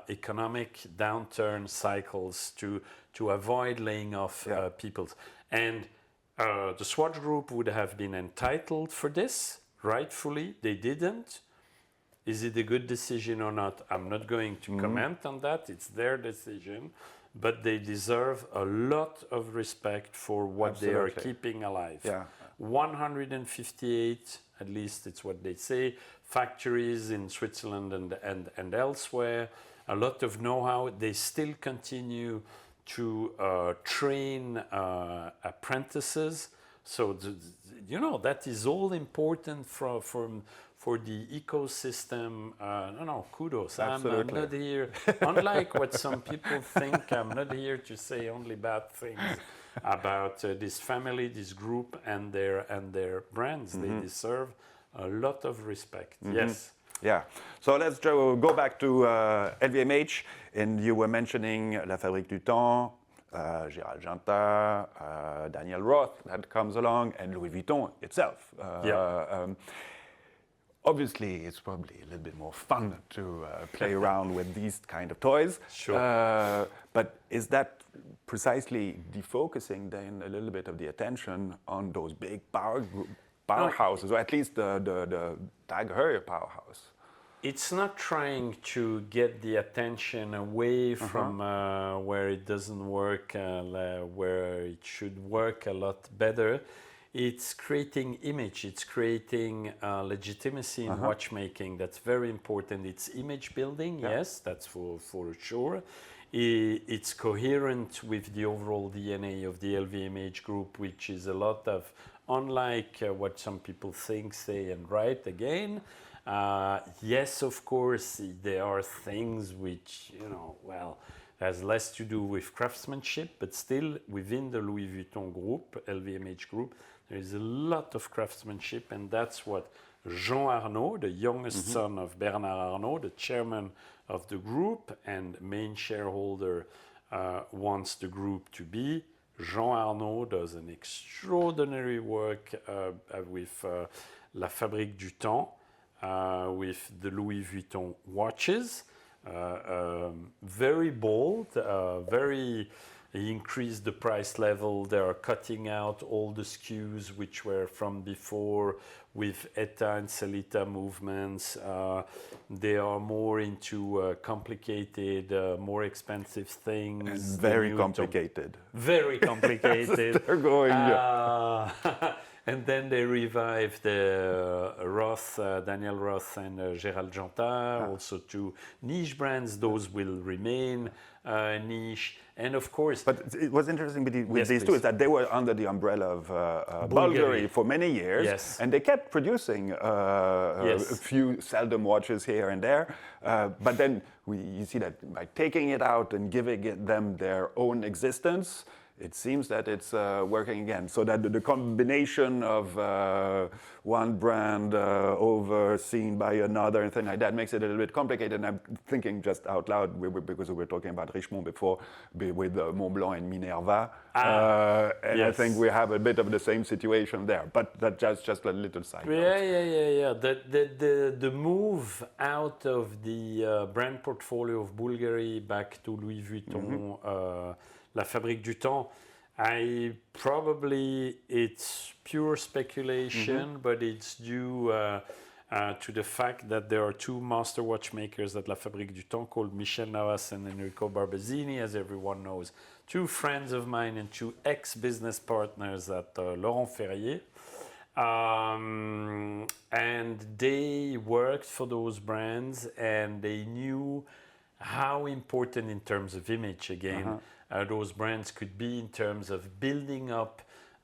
Speaker 2: economic downturn cycles to avoid laying off people. And the Swatch Group would have been entitled for this, rightfully. They didn't. Is it a good decision or not? I'm not going to comment on that. It's their decision. But they deserve a lot of respect for what they are keeping alive. Yeah. 158, at least it's what they say, factories in Switzerland and elsewhere, a lot of know-how. They still continue to train apprentices. So that is all important for the ecosystem. No, kudos. I'm not here, unlike what some people think, I'm not here to say only bad things about this family, this group, and their brands. They deserve a lot of respect. Yes.
Speaker 1: Yeah. So let's go back to LVMH, and you were mentioning La Fabrique du Temps, Gérald Jantin, Daniel Roth that comes along, and Louis Vuitton itself. Obviously, it's probably a little bit more fun to play around with these kind of toys.
Speaker 2: Sure.
Speaker 1: But is that precisely defocusing then a little bit of the attention on those big powerhouses, or at least the Tag Heuer powerhouse?
Speaker 2: It's not trying to get the attention away from where it doesn't work, where it should work a lot better. It's creating image, it's creating legitimacy in watchmaking. That's very important. It's image building, yes, that's for sure. It's coherent with the overall DNA of the LVMH group, which is a lot of, unlike what some people think, say, and write again. Yes, of course, there are things which, has less to do with craftsmanship, but still within the Louis Vuitton group, LVMH group, there is a lot of craftsmanship, and that's what Jean Arnaud, the youngest son of Bernard Arnault, the chairman of the group and main shareholder, wants the group to be. Jean Arnaud does an extraordinary work with La Fabrique du Temps, with the Louis Vuitton watches. Very bold, he increased the price level. They are cutting out all the SKUs which were from before with ETA and Celita movements. They are more into complicated, more expensive things.
Speaker 1: And very complicated.
Speaker 2: Very complicated.
Speaker 1: They're going.
Speaker 2: And then they revived Roth, Daniel Roth and Gérald Jantin, also two niche brands. Those will remain niche. And of course...
Speaker 1: But it was interesting with these two is that they were under the umbrella of Bulgari for many years.
Speaker 2: Yes.
Speaker 1: And they kept producing a few seldom watches here and there. But then you see that by taking it out and giving them their own existence, it seems that it's working again. So that the combination of one brand overseen by another and things like that makes it a little bit complicated. And I'm thinking just out loud, because we were talking about Richemont before, with Montblanc and Minerva. And I think we have a bit of the same situation there. But that's just a little side note.
Speaker 2: Yeah. The move out of the brand portfolio of Bulgari back to Louis Vuitton, La Fabrique du Temps, it's pure speculation, but it's due to the fact that there are two master watchmakers at La Fabrique du Temps called Michel Navas and Enrico Barbezzini, as everyone knows. Two friends of mine and two ex-business partners at Laurent Ferrier. And they worked for those brands, and they knew how important in terms of image, again, those brands could be in terms of building up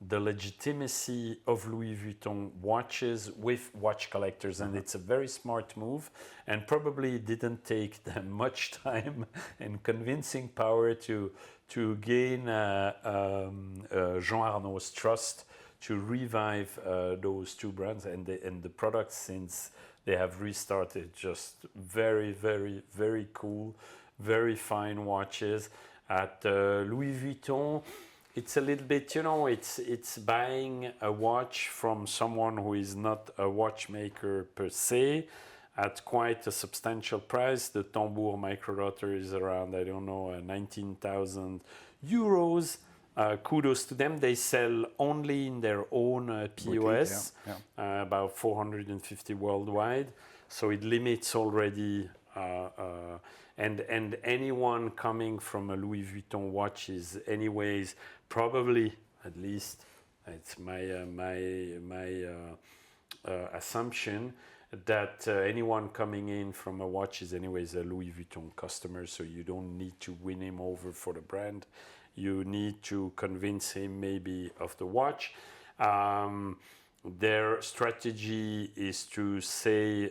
Speaker 2: the legitimacy of Louis Vuitton watches with watch collectors. And it's a very smart move, and probably didn't take them much time and convincing power to gain Jean Arnaud's trust to revive those two brands, and the products since they have restarted, just very, very, very cool, very fine watches. At Louis Vuitton, it's a little bit, it's buying a watch from someone who is not a watchmaker per se at quite a substantial price. The Tambour micro rotor is around, 19,000 euros. Kudos to them. They sell only in their own POS, about 450 worldwide. So it limits already. And anyone coming from a Louis Vuitton watch is anyways probably, at least it's my assumption, that anyone coming in from a watch is anyways a Louis Vuitton customer, so you don't need to win him over for the brand. You need to convince him maybe of the watch. Their strategy is to say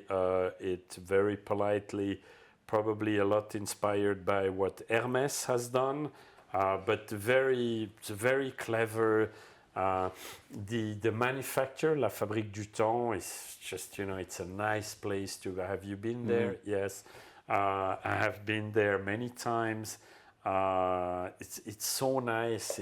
Speaker 2: it very politely, probably a lot inspired by what Hermès has done, but it's very clever. The manufacturer, La Fabrique du Temps, is just, it's a nice place to go. Have you been there? Yes. I have been there many times. It's so nice.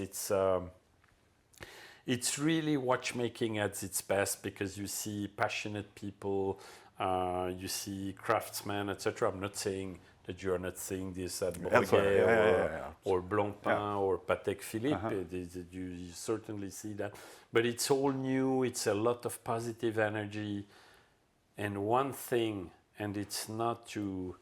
Speaker 2: It's really watchmaking at its best because you see passionate people, you see craftsmen, etc. I'm not saying that you are not seeing this at Bulgari or Blancpain or Patek Philippe. You certainly see that. But it's all new. It's a lot of positive energy. And one thing, and it's not to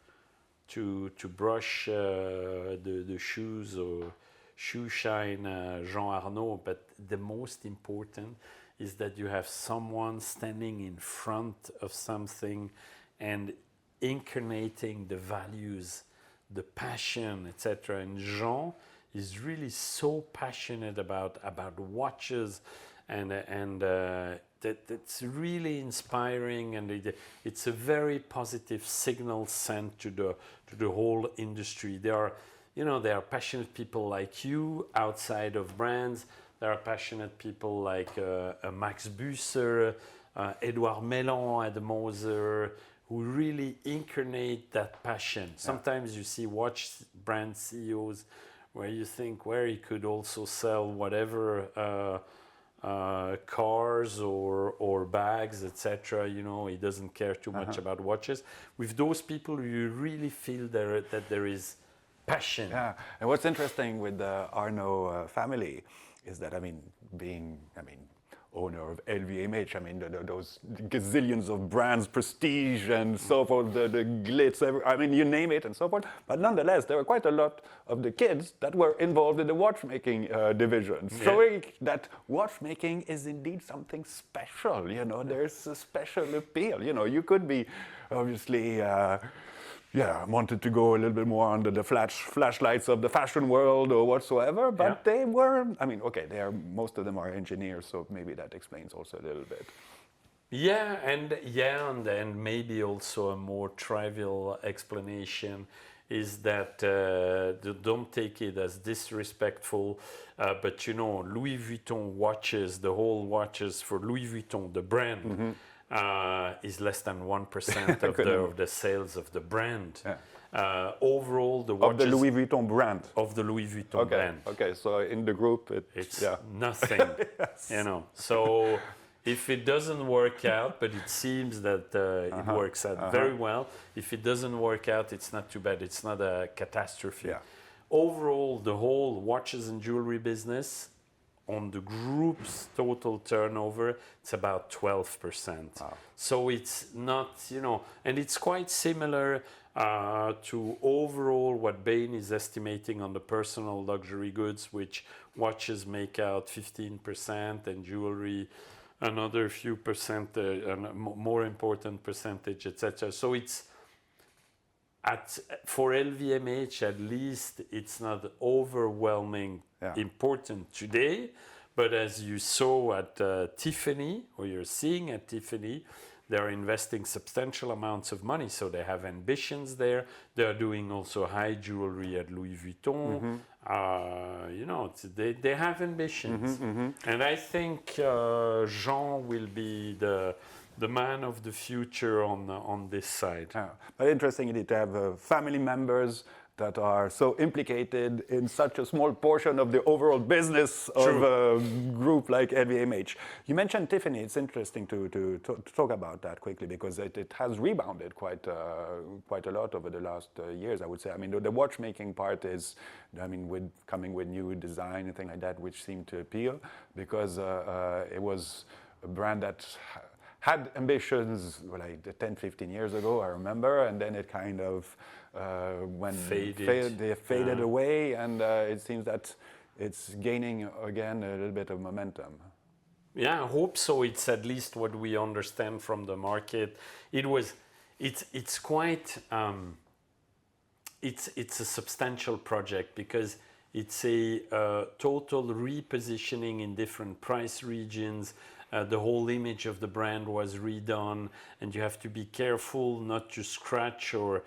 Speaker 2: brush the shoes or shoe shine Jean Arnaud, but the most important is that you have someone standing in front of something and incarnating the values, the passion, etc. And Jean is really so passionate about watches, and that's really inspiring, and it's a very positive signal sent to the whole industry. There are passionate people like you outside of brands. There are passionate people like Max Büsser, Edouard Mellon at Moser, who really incarnate that passion. Sometimes you see watch brand CEOs where you think where he could also sell whatever cars or bags, etc. He doesn't care too much about watches. With those people, you really feel that there is passion.
Speaker 1: Yeah, and what's interesting with the Arnaud family is that, being owner of LVMH, those gazillions of brands, prestige and so forth, the glitz, you name it and so forth. But nonetheless, there were quite a lot of the kids that were involved in the watchmaking division, showing that watchmaking is indeed something special. There's a special appeal. You could be obviously wanted to go a little bit more under the flashlights of the fashion world or whatsoever, but they were, most of them are engineers, so maybe that explains also a little bit.
Speaker 2: And maybe also a more trivial explanation is that don't take it as disrespectful, but Louis Vuitton watches, the whole watches for Louis Vuitton, the brand, is less than 1% of the sales of the brand. Overall, the watches...
Speaker 1: Of the Louis Vuitton brand?
Speaker 2: Of the Louis Vuitton brand.
Speaker 1: Okay, so in the group,
Speaker 2: it's nothing. So if it doesn't work out, but it seems that it works out very well, if it doesn't work out, it's not too bad. It's not a catastrophe. Overall, the whole watches and jewelry business, on the group's total turnover, it's about 12%. Wow. So it's not, and it's quite similar to overall what Bain is estimating on the personal luxury goods, which watches make out 15% and jewelry another few percent, more important percentage, etc. So it's for LVMH at least, it's not overwhelming important today, but as you saw at Tiffany, or you're seeing at Tiffany, they're investing substantial amounts of money, so they have ambitions there. They're doing also high jewelry at Louis Vuitton. They have ambitions, and I think Jean will be the man of the future on this side.
Speaker 1: But interesting indeed to have family members that are so implicated in such a small portion of the overall business of a group like LVMH. You mentioned Tiffany. It's interesting to talk about that quickly because it has rebounded quite a lot over the last years, I would say. The watchmaking part is, with coming with new design and things like that, which seemed to appeal because it was a brand that had ambitions like 10, 15 years ago, I remember, and then it kind of faded away, and it seems that it's gaining again a little bit of momentum.
Speaker 2: Yeah, I hope so. It's at least what we understand from the market. It's quite, it's a substantial project because it's a total repositioning in different price regions. The whole image of the brand was redone, and you have to be careful not to scratch or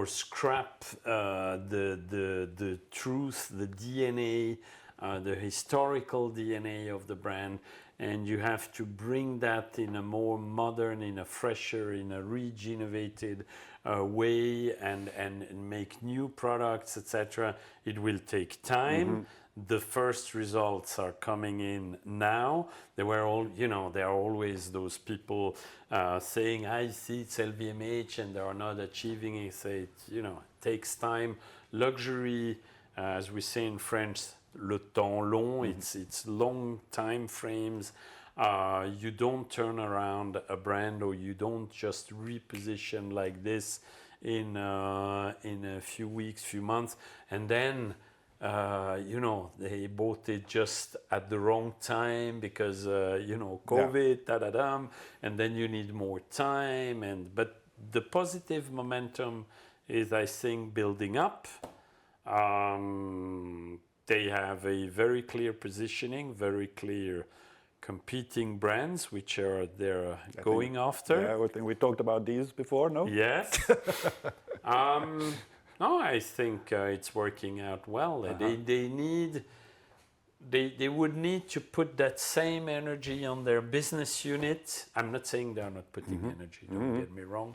Speaker 2: scrap the truth, the DNA, the historical DNA of the brand, and you have to bring that in a more modern, in a fresher, in a regenerated way, and make new products, etc. It will take time. The first results are coming in now. There were all, there are always those people saying, I see it's LVMH and they are not achieving it. Say, it takes time. Luxury, as we say in French, le temps long, it's long time frames. You don't turn around a brand, or you don't just reposition like this in a few weeks, few months, and then they bought it just at the wrong time because COVID, and then you need more time. But the positive momentum is, I think, building up. They have a very clear positioning, very clear competing brands, which they're going after.
Speaker 1: Yeah, I think we talked about these before, no?
Speaker 2: Yes. No, I think it's working out well. They would need to put that same energy on their business unit. I'm not saying they're not putting energy, don't get me wrong.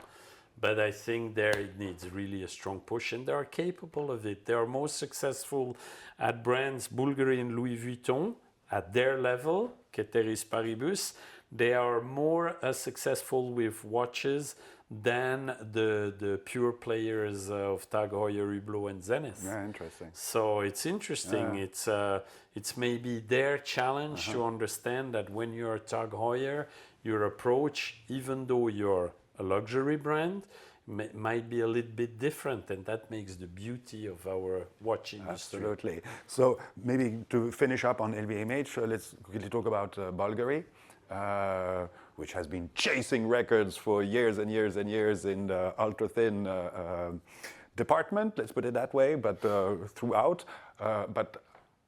Speaker 2: But I think there it needs really a strong push, and they are capable of it. They are most successful at brands Bulgari and Louis Vuitton at their level, ceteris paribus. They are more successful with watches than the pure players of TAG, Heuer, Hublot, and Zenith.
Speaker 1: Yeah, interesting.
Speaker 2: So it's interesting. Yeah. It's maybe their challenge to understand that when you're TAG Heuer, your approach, even though you're a luxury brand, might be a little bit different, and that makes the beauty of our watch industry.
Speaker 1: Absolutely. So maybe to finish up on LVMH, let's quickly talk about Bulgari, which has been chasing records for years and years and years in the ultra-thin department, let's put it that way, but throughout. But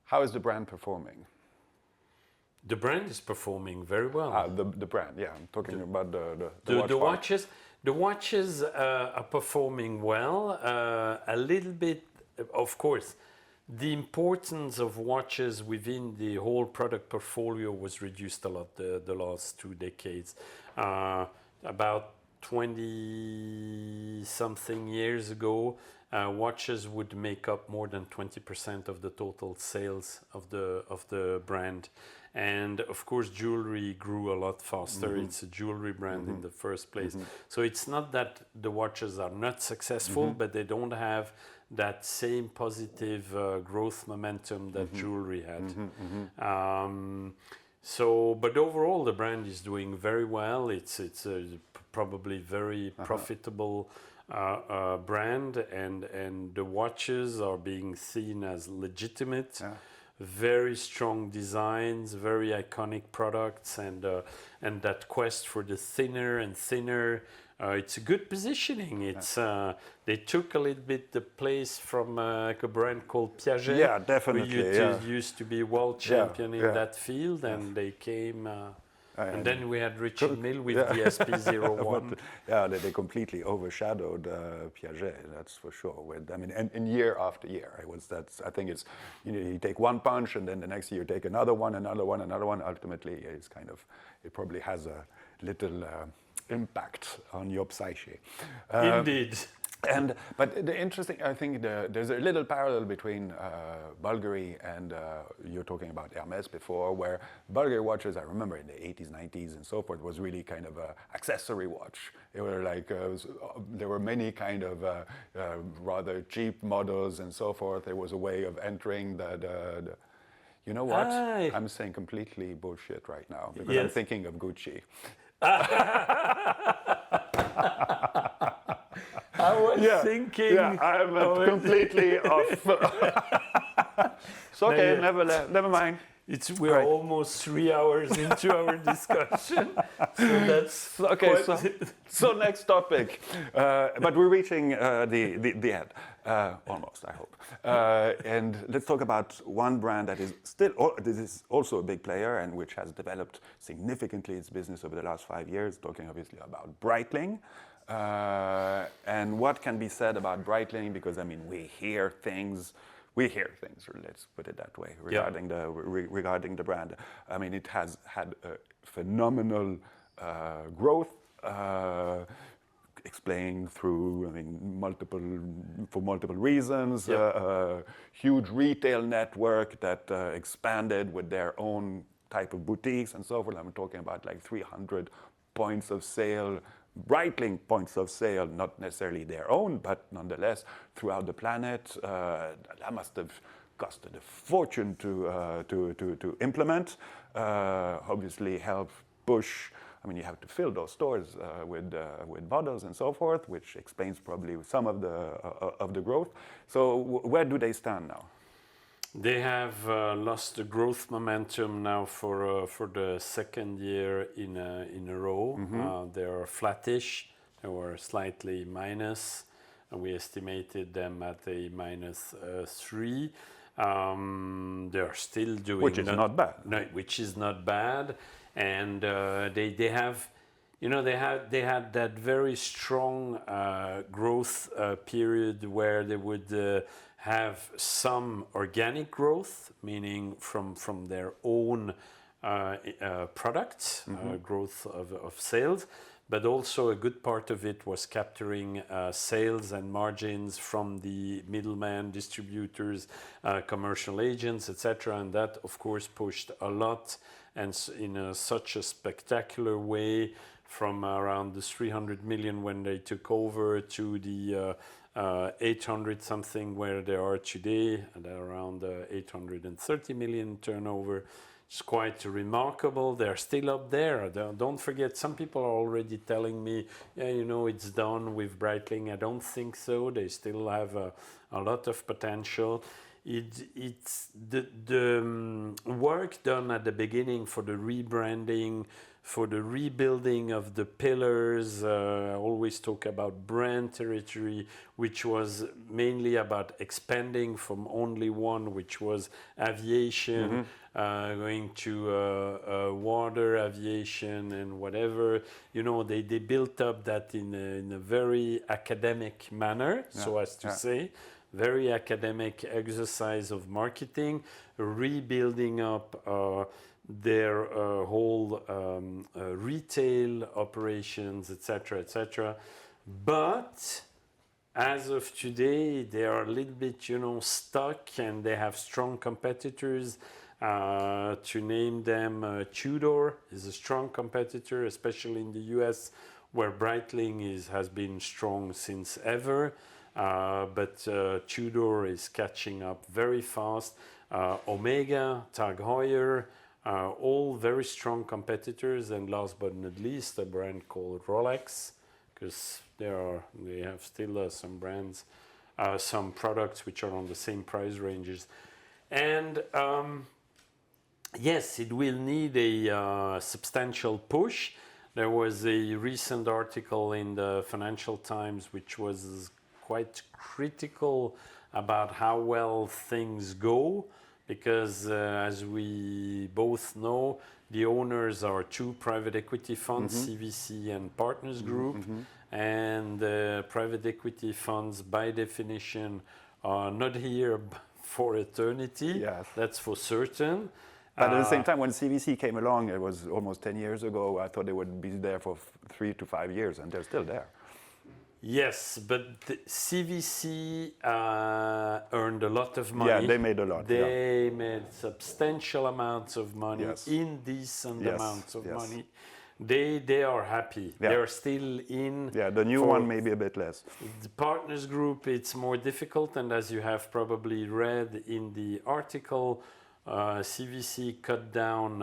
Speaker 1: how is the brand performing?
Speaker 2: The brand is performing very well.
Speaker 1: The brand, yeah. I'm talking about the
Speaker 2: watches. The watches are performing well. A little bit, of course, the importance of watches within the whole product portfolio was reduced a lot the last 2 decades. About 20-something years ago, watches would make up more than 20% of the total sales of the brand. And of course, jewelry grew a lot faster. It's a jewelry brand in the first place. So it's not that the watches are not successful, but they don't have that same positive growth momentum that jewelry had. But overall, the brand is doing very well. It's probably very profitable brand, and the watches are being seen as legitimate. Very strong designs, very iconic products, and that quest for the thinner and thinner. It's a good positioning. It's they took a little bit the place from a brand called Piaget.
Speaker 1: Yeah, definitely.
Speaker 2: Who used to be world champion in that field, and they came. And then we had Richard Mille with the SP01.
Speaker 1: They completely overshadowed Piaget. That's for sure. And year after year, I think it's you take one punch, and then the next year you take another one. Ultimately, it probably has a little impact on your psyche.
Speaker 2: Indeed.
Speaker 1: But the interesting, I think there's a little parallel between Bulgari and you're talking about Hermès before, where Bulgari watches, I remember in the 80s, 90s and so forth, was really kind of an accessory watch. They were like, there were many kind of rather cheap models and so forth. There was a way of entering the you know what? I'm saying completely bullshit right now because I'm thinking of Gucci.
Speaker 2: I was thinking.
Speaker 1: Yeah, I'm completely off. It's okay, never mind.
Speaker 2: We're
Speaker 1: Right.
Speaker 2: almost 3 hours into our discussion, so that's
Speaker 1: Okay,
Speaker 2: quite
Speaker 1: so next topic. But we're reaching the end, almost, I hope. And let's talk about one brand that is this is also a big player and which has developed significantly its business over the last 5 years, talking obviously about Breitling. And what can be said about Breitling? Because, I mean, we hear things, or let's put it that way, regarding the brand. I mean, it has had a phenomenal growth, explained through, I mean, multiple reasons. Huge retail network that expanded with their own type of boutiques and so forth. I'm talking about like 300 points of sale. Breitling points of sale, not necessarily their own, but nonetheless throughout the planet. That must have costed a fortune to implement. Obviously, help push. I mean, you have to fill those stores with bottles and so forth, which explains probably some of the growth. So, where do they stand now?
Speaker 2: They have lost the growth momentum now for the second year in a row. They are flattish. They were slightly minus, and we estimated them at a -3. They are still doing,
Speaker 1: which is not bad.
Speaker 2: No, which is not bad, and they have. You know, they had that very strong growth period where they would have some organic growth, meaning from their own products, growth of sales, but also a good part of it was capturing sales and margins from the middleman distributors, commercial agents, etc. And that, of course, pushed a lot, and in such a spectacular way, from around the 300 million when they took over to the 800 something where they are today, and around 830 million turnover. It's quite remarkable. They're still up there. Don't forget, some people are already telling me, yeah, you know, it's done with Breitling. I don't think so. They still have a lot of potential. It's the work done at the beginning for the rebranding, for the rebuilding of the pillars. I always talk about brand territory, which was mainly about expanding from only one, which was aviation, going to water, aviation, and whatever. You know, they built up that in a very academic manner, so as to say. Very academic exercise of marketing, rebuilding up their whole retail operations, etc., etc. But as of today, they are a little bit, you know, stuck, and they have strong competitors. To name them, Tudor is a strong competitor, especially in the US, where Breitling has been strong since ever. But Tudor is catching up very fast. Omega, Tag Heuer, all very strong competitors. And last but not least, a brand called Rolex, because they have still some brands, some products which are on the same price ranges. And yes, it will need a substantial push. There was a recent article in the Financial Times which was quite critical about how well things go, because as we both know, the owners are two private equity funds, CVC and Partners Group, and private equity funds by definition are not here for eternity.
Speaker 1: Yes.
Speaker 2: That's for certain.
Speaker 1: But at the same time, when CVC came along, it was almost 10 years ago, I thought they would be there for 3 to 5 years, and they're still there.
Speaker 2: Yes, but the CVC earned a lot of money.
Speaker 1: Yeah, they made a lot.
Speaker 2: They made substantial amounts of money, indecent amounts of money. They are happy.
Speaker 1: Yeah.
Speaker 2: They are still in.
Speaker 1: Yeah, the new one maybe a bit less.
Speaker 2: The Partners Group, it's more difficult, and as you have probably read in the article, CVC cut down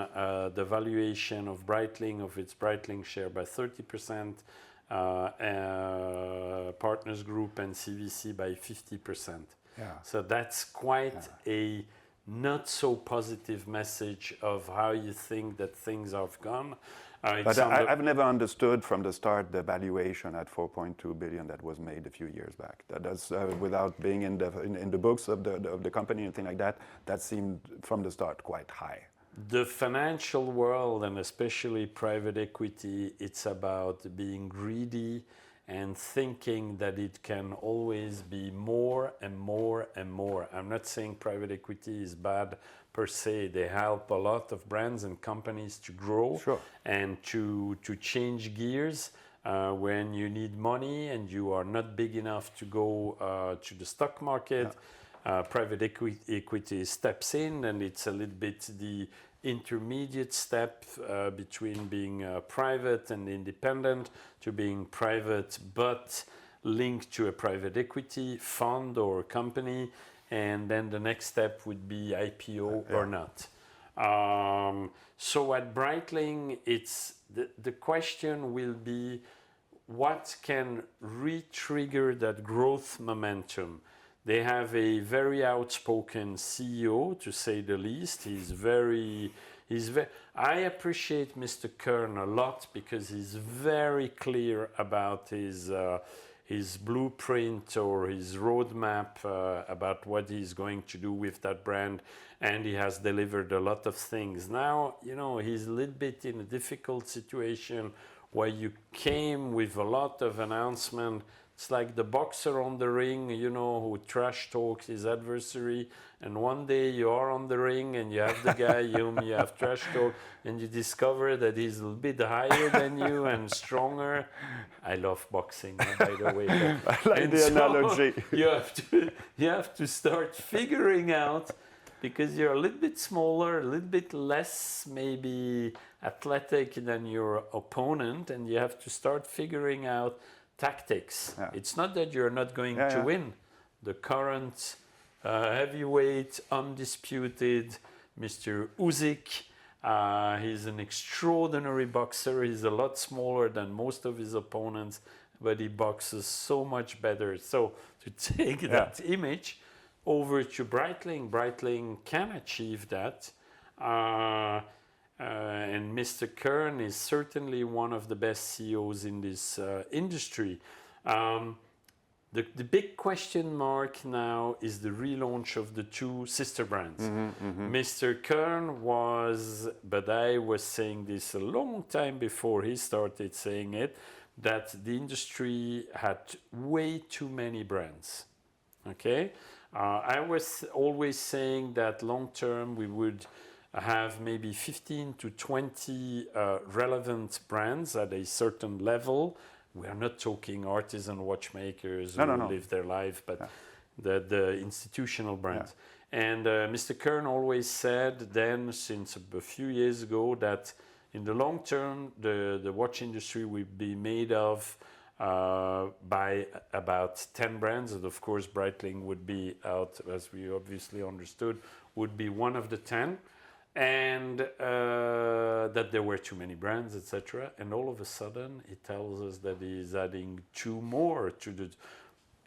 Speaker 2: the valuation of Breitling, of its Breitling share, by 30%. Partners Group and CVC by 50%.
Speaker 1: Yeah.
Speaker 2: So that's quite a not so positive message of how you think that things have gone.
Speaker 1: But I've never understood from the start the valuation at 4.2 billion that was made a few years back. That's without being in the books of the company and things like that. That seemed from the start quite high.
Speaker 2: The financial world, and especially private equity, it's about being greedy and thinking that it can always be more and more and more. I'm not saying private equity is bad per se. They help a lot of brands and companies to grow.
Speaker 1: Sure.
Speaker 2: And to change gears when you need money and you are not big enough to go to the stock market. Private equity steps in, and it's a little bit the intermediate step between being private and independent to being private but linked to a private equity fund or company, and then the next step would be IPO or not. So at Breitling, it's the question will be what can re-trigger that growth momentum. They have a very outspoken CEO, to say the least. I appreciate Mr. Kern a lot because he's very clear about his blueprint or his roadmap about what he's going to do with that brand, and he has delivered a lot of things. Now, he's a little bit in a difficult situation where you came with a lot of announcement. It's like the boxer on the ring, who trash talks his adversary, and one day you are on the ring and you have the guy whom you have trash talk, and you discover that he's a little bit higher than you and stronger. I love boxing, by the way.
Speaker 1: I like the analogy.
Speaker 2: You have to start figuring out, because you're a little bit smaller, a little bit less maybe athletic than your opponent, and you have to start figuring out tactics. It's not that you're not going to win. The current heavyweight, undisputed Mr. Usyk, he's an extraordinary boxer. He's a lot smaller than most of his opponents, but he boxes so much better. So to take that image over to Breitling, Breitling can achieve that. And Mr. Kern is certainly one of the best CEOs in this industry. The big question mark now is the relaunch of the two sister brands. Mr. Kern but I was saying this a long time before he started saying it, that the industry had way too many brands. Okay? I was always saying that long term we would have maybe 15 to 20 relevant brands at a certain level. We are not talking artisan watchmakers who live their life, but the institutional brands. And Mr. Kern always said then, since a few years ago, that in the long term, the watch industry will be made of by about 10 brands. And of course, Breitling would be out, as we obviously understood, would be one of the 10. And that there were too many brands, etc. And all of a sudden, he tells us that he is adding 2 more to the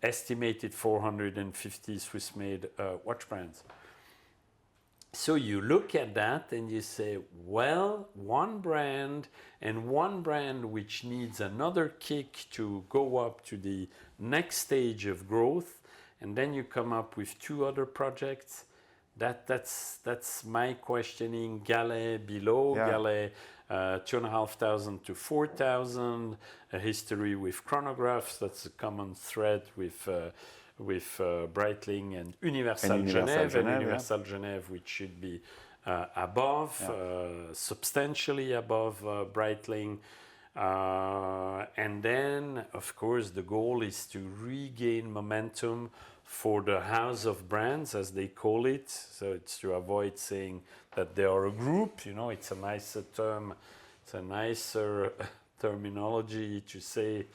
Speaker 2: estimated 450 Swiss-made watch brands. So you look at that and you say, well, one brand which needs another kick to go up to the next stage of growth, and then you come up with 2 other projects. That's my questioning. Gallet below, Gallet 2,500 to 4,000. A history with chronographs. That's a common thread with Breitling and Universal Genève, and Universal Genève, which should be above, substantially above Breitling. And then, of course, the goal is to regain momentum for the house of brands, as they call it. So it's to avoid saying that they are a group. It's a nicer term. It's a nicer terminology to say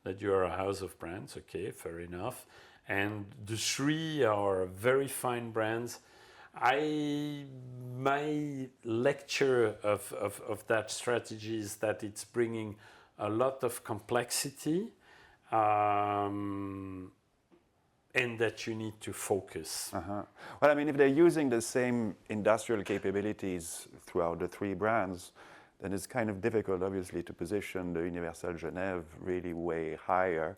Speaker 2: that you are a house of brands. Okay, fair enough. And the 3 are very fine brands. My lecture of that strategy is that it's bringing a lot of complexity. and that you need to focus.
Speaker 1: Well, I mean, if they're using the same industrial capabilities throughout the three brands, then it's kind of difficult, obviously, to position the Universal Genève really way higher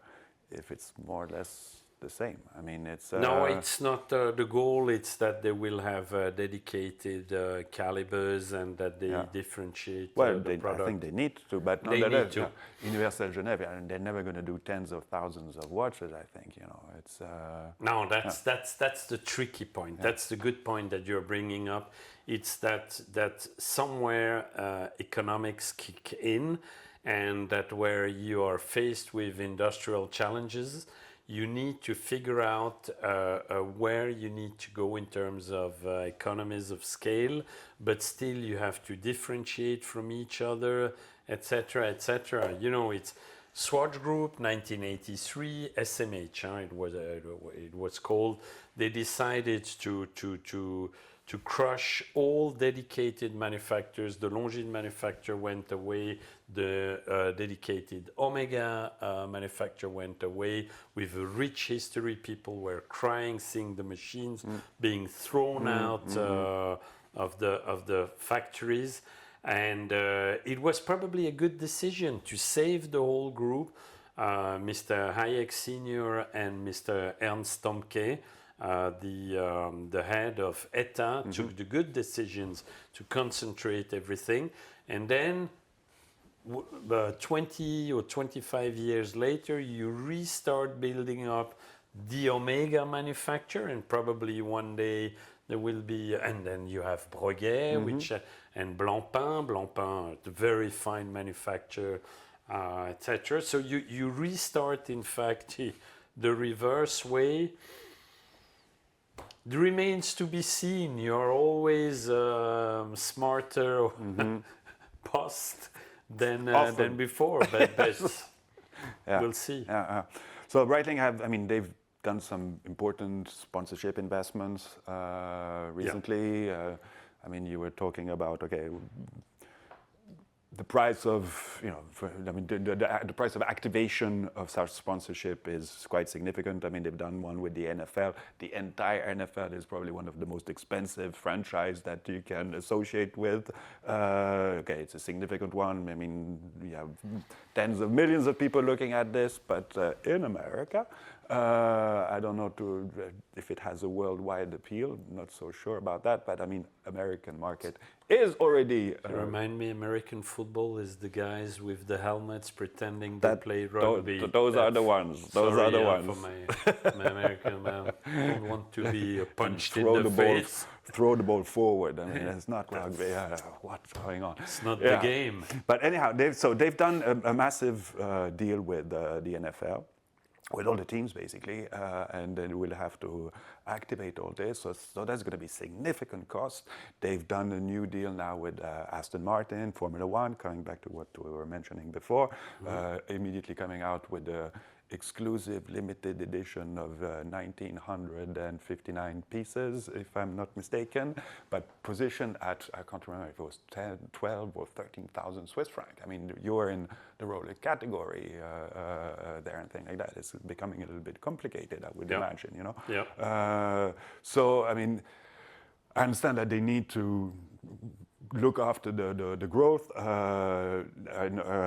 Speaker 1: if it's more or less the same. I mean, it's...
Speaker 2: No, it's not the goal. It's that they will have dedicated calibers and that they differentiate the product.
Speaker 1: I think they need to, but nonetheless, Universal Genève, and they're never going to do tens of thousands of watches, I think, you know. It's...
Speaker 2: No, that's the tricky point. That's the good point that you're bringing up. It's that somewhere economics kick in, and that where you are faced with industrial challenges, you need to figure out where you need to go in terms of economies of scale, but still you have to differentiate from each other, etc., etc. You know, it's Swatch Group, 1983, SMH, it was called. They decided to crush all dedicated manufacturers. The Longines manufacturer went away. The dedicated Omega manufacturer went away. With a rich history, people were crying, seeing the machines being thrown out of the factories. And it was probably a good decision to save the whole group. Mr. Hayek Sr. and Mr. Ernst Tomke, the head of ETA, took the good decisions to concentrate everything. And then 20 or 25 years later, you restart building up the Omega manufacturer, and probably one day there will be, and then you have Breguet, which, and Blancpain, a very fine manufacturer, etc. So you restart, in fact, the reverse way. It remains to be seen. You're always smarter post than before, but we'll see.
Speaker 1: So Breitling they've done some important sponsorship investments recently. I mean, you were talking about, the price of, the price of activation of such sponsorship is quite significant. I mean, they've done one with the NFL. The entire NFL is probably one of the most expensive franchise that you can associate with. It's a significant one. I mean, we have tens of millions of people looking at this, but in America, I don't know if it has a worldwide appeal. I'm not so sure about that, but I mean, American market is already...
Speaker 2: Remind me, American football is the guys with the helmets pretending they play rugby.
Speaker 1: Those are the ones. Those are the ones.
Speaker 2: For my American man, don't want to be punched in the face.
Speaker 1: Throw the ball forward. I mean, it's not rugby. What's going on?
Speaker 2: It's not the game.
Speaker 1: But anyhow, they've done a massive deal with the NFL. With all the teams, basically, and then we'll have to activate all this. So that's going to be significant cost. They've done a new deal now with Aston Martin, Formula One, coming back to what we were mentioning before, immediately coming out with the exclusive limited edition of 1,959 pieces, if I'm not mistaken, but positioned at, I can't remember if it was 10, 12 or 13,000 Swiss franc. I mean, you're in the Rolex category there and things like that. It's becoming a little bit complicated, I would imagine, you know? So, I mean, I understand that they need to look after the growth. I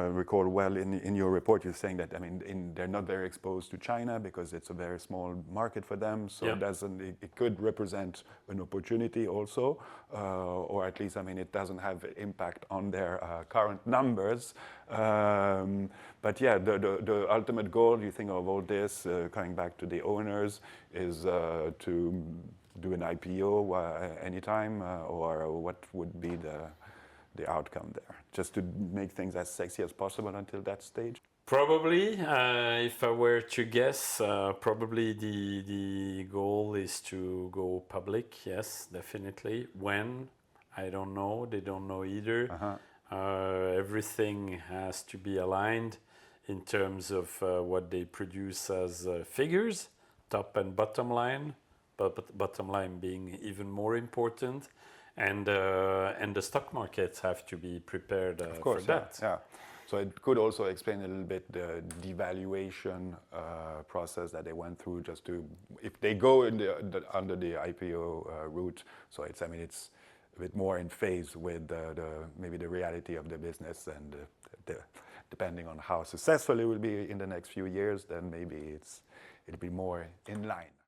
Speaker 1: recall well in your report you're saying that, I mean, they're not very exposed to China because it's a very small market for them. So it could represent an opportunity also, or at least, I mean, it doesn't have impact on their current numbers. But yeah, the ultimate goal, you think of all this, coming back to the owners, is to do an IPO anytime, or what would be the outcome there? Just to make things as sexy as possible until that stage?
Speaker 2: Probably, if I were to guess, probably the goal is to go public, yes, definitely. When? I don't know. They don't know either. Everything has to be aligned in terms of what they produce as figures, top and bottom line. But bottom line being even more important, and the stock markets have to be prepared for that.
Speaker 1: So it could also explain a little bit the devaluation process that they went through, just to, if they go in under the IPO route. So it's, I mean, it's a bit more in phase with maybe the reality of the business, and depending on how successful it will be in the next few years, then maybe it'll be more in line.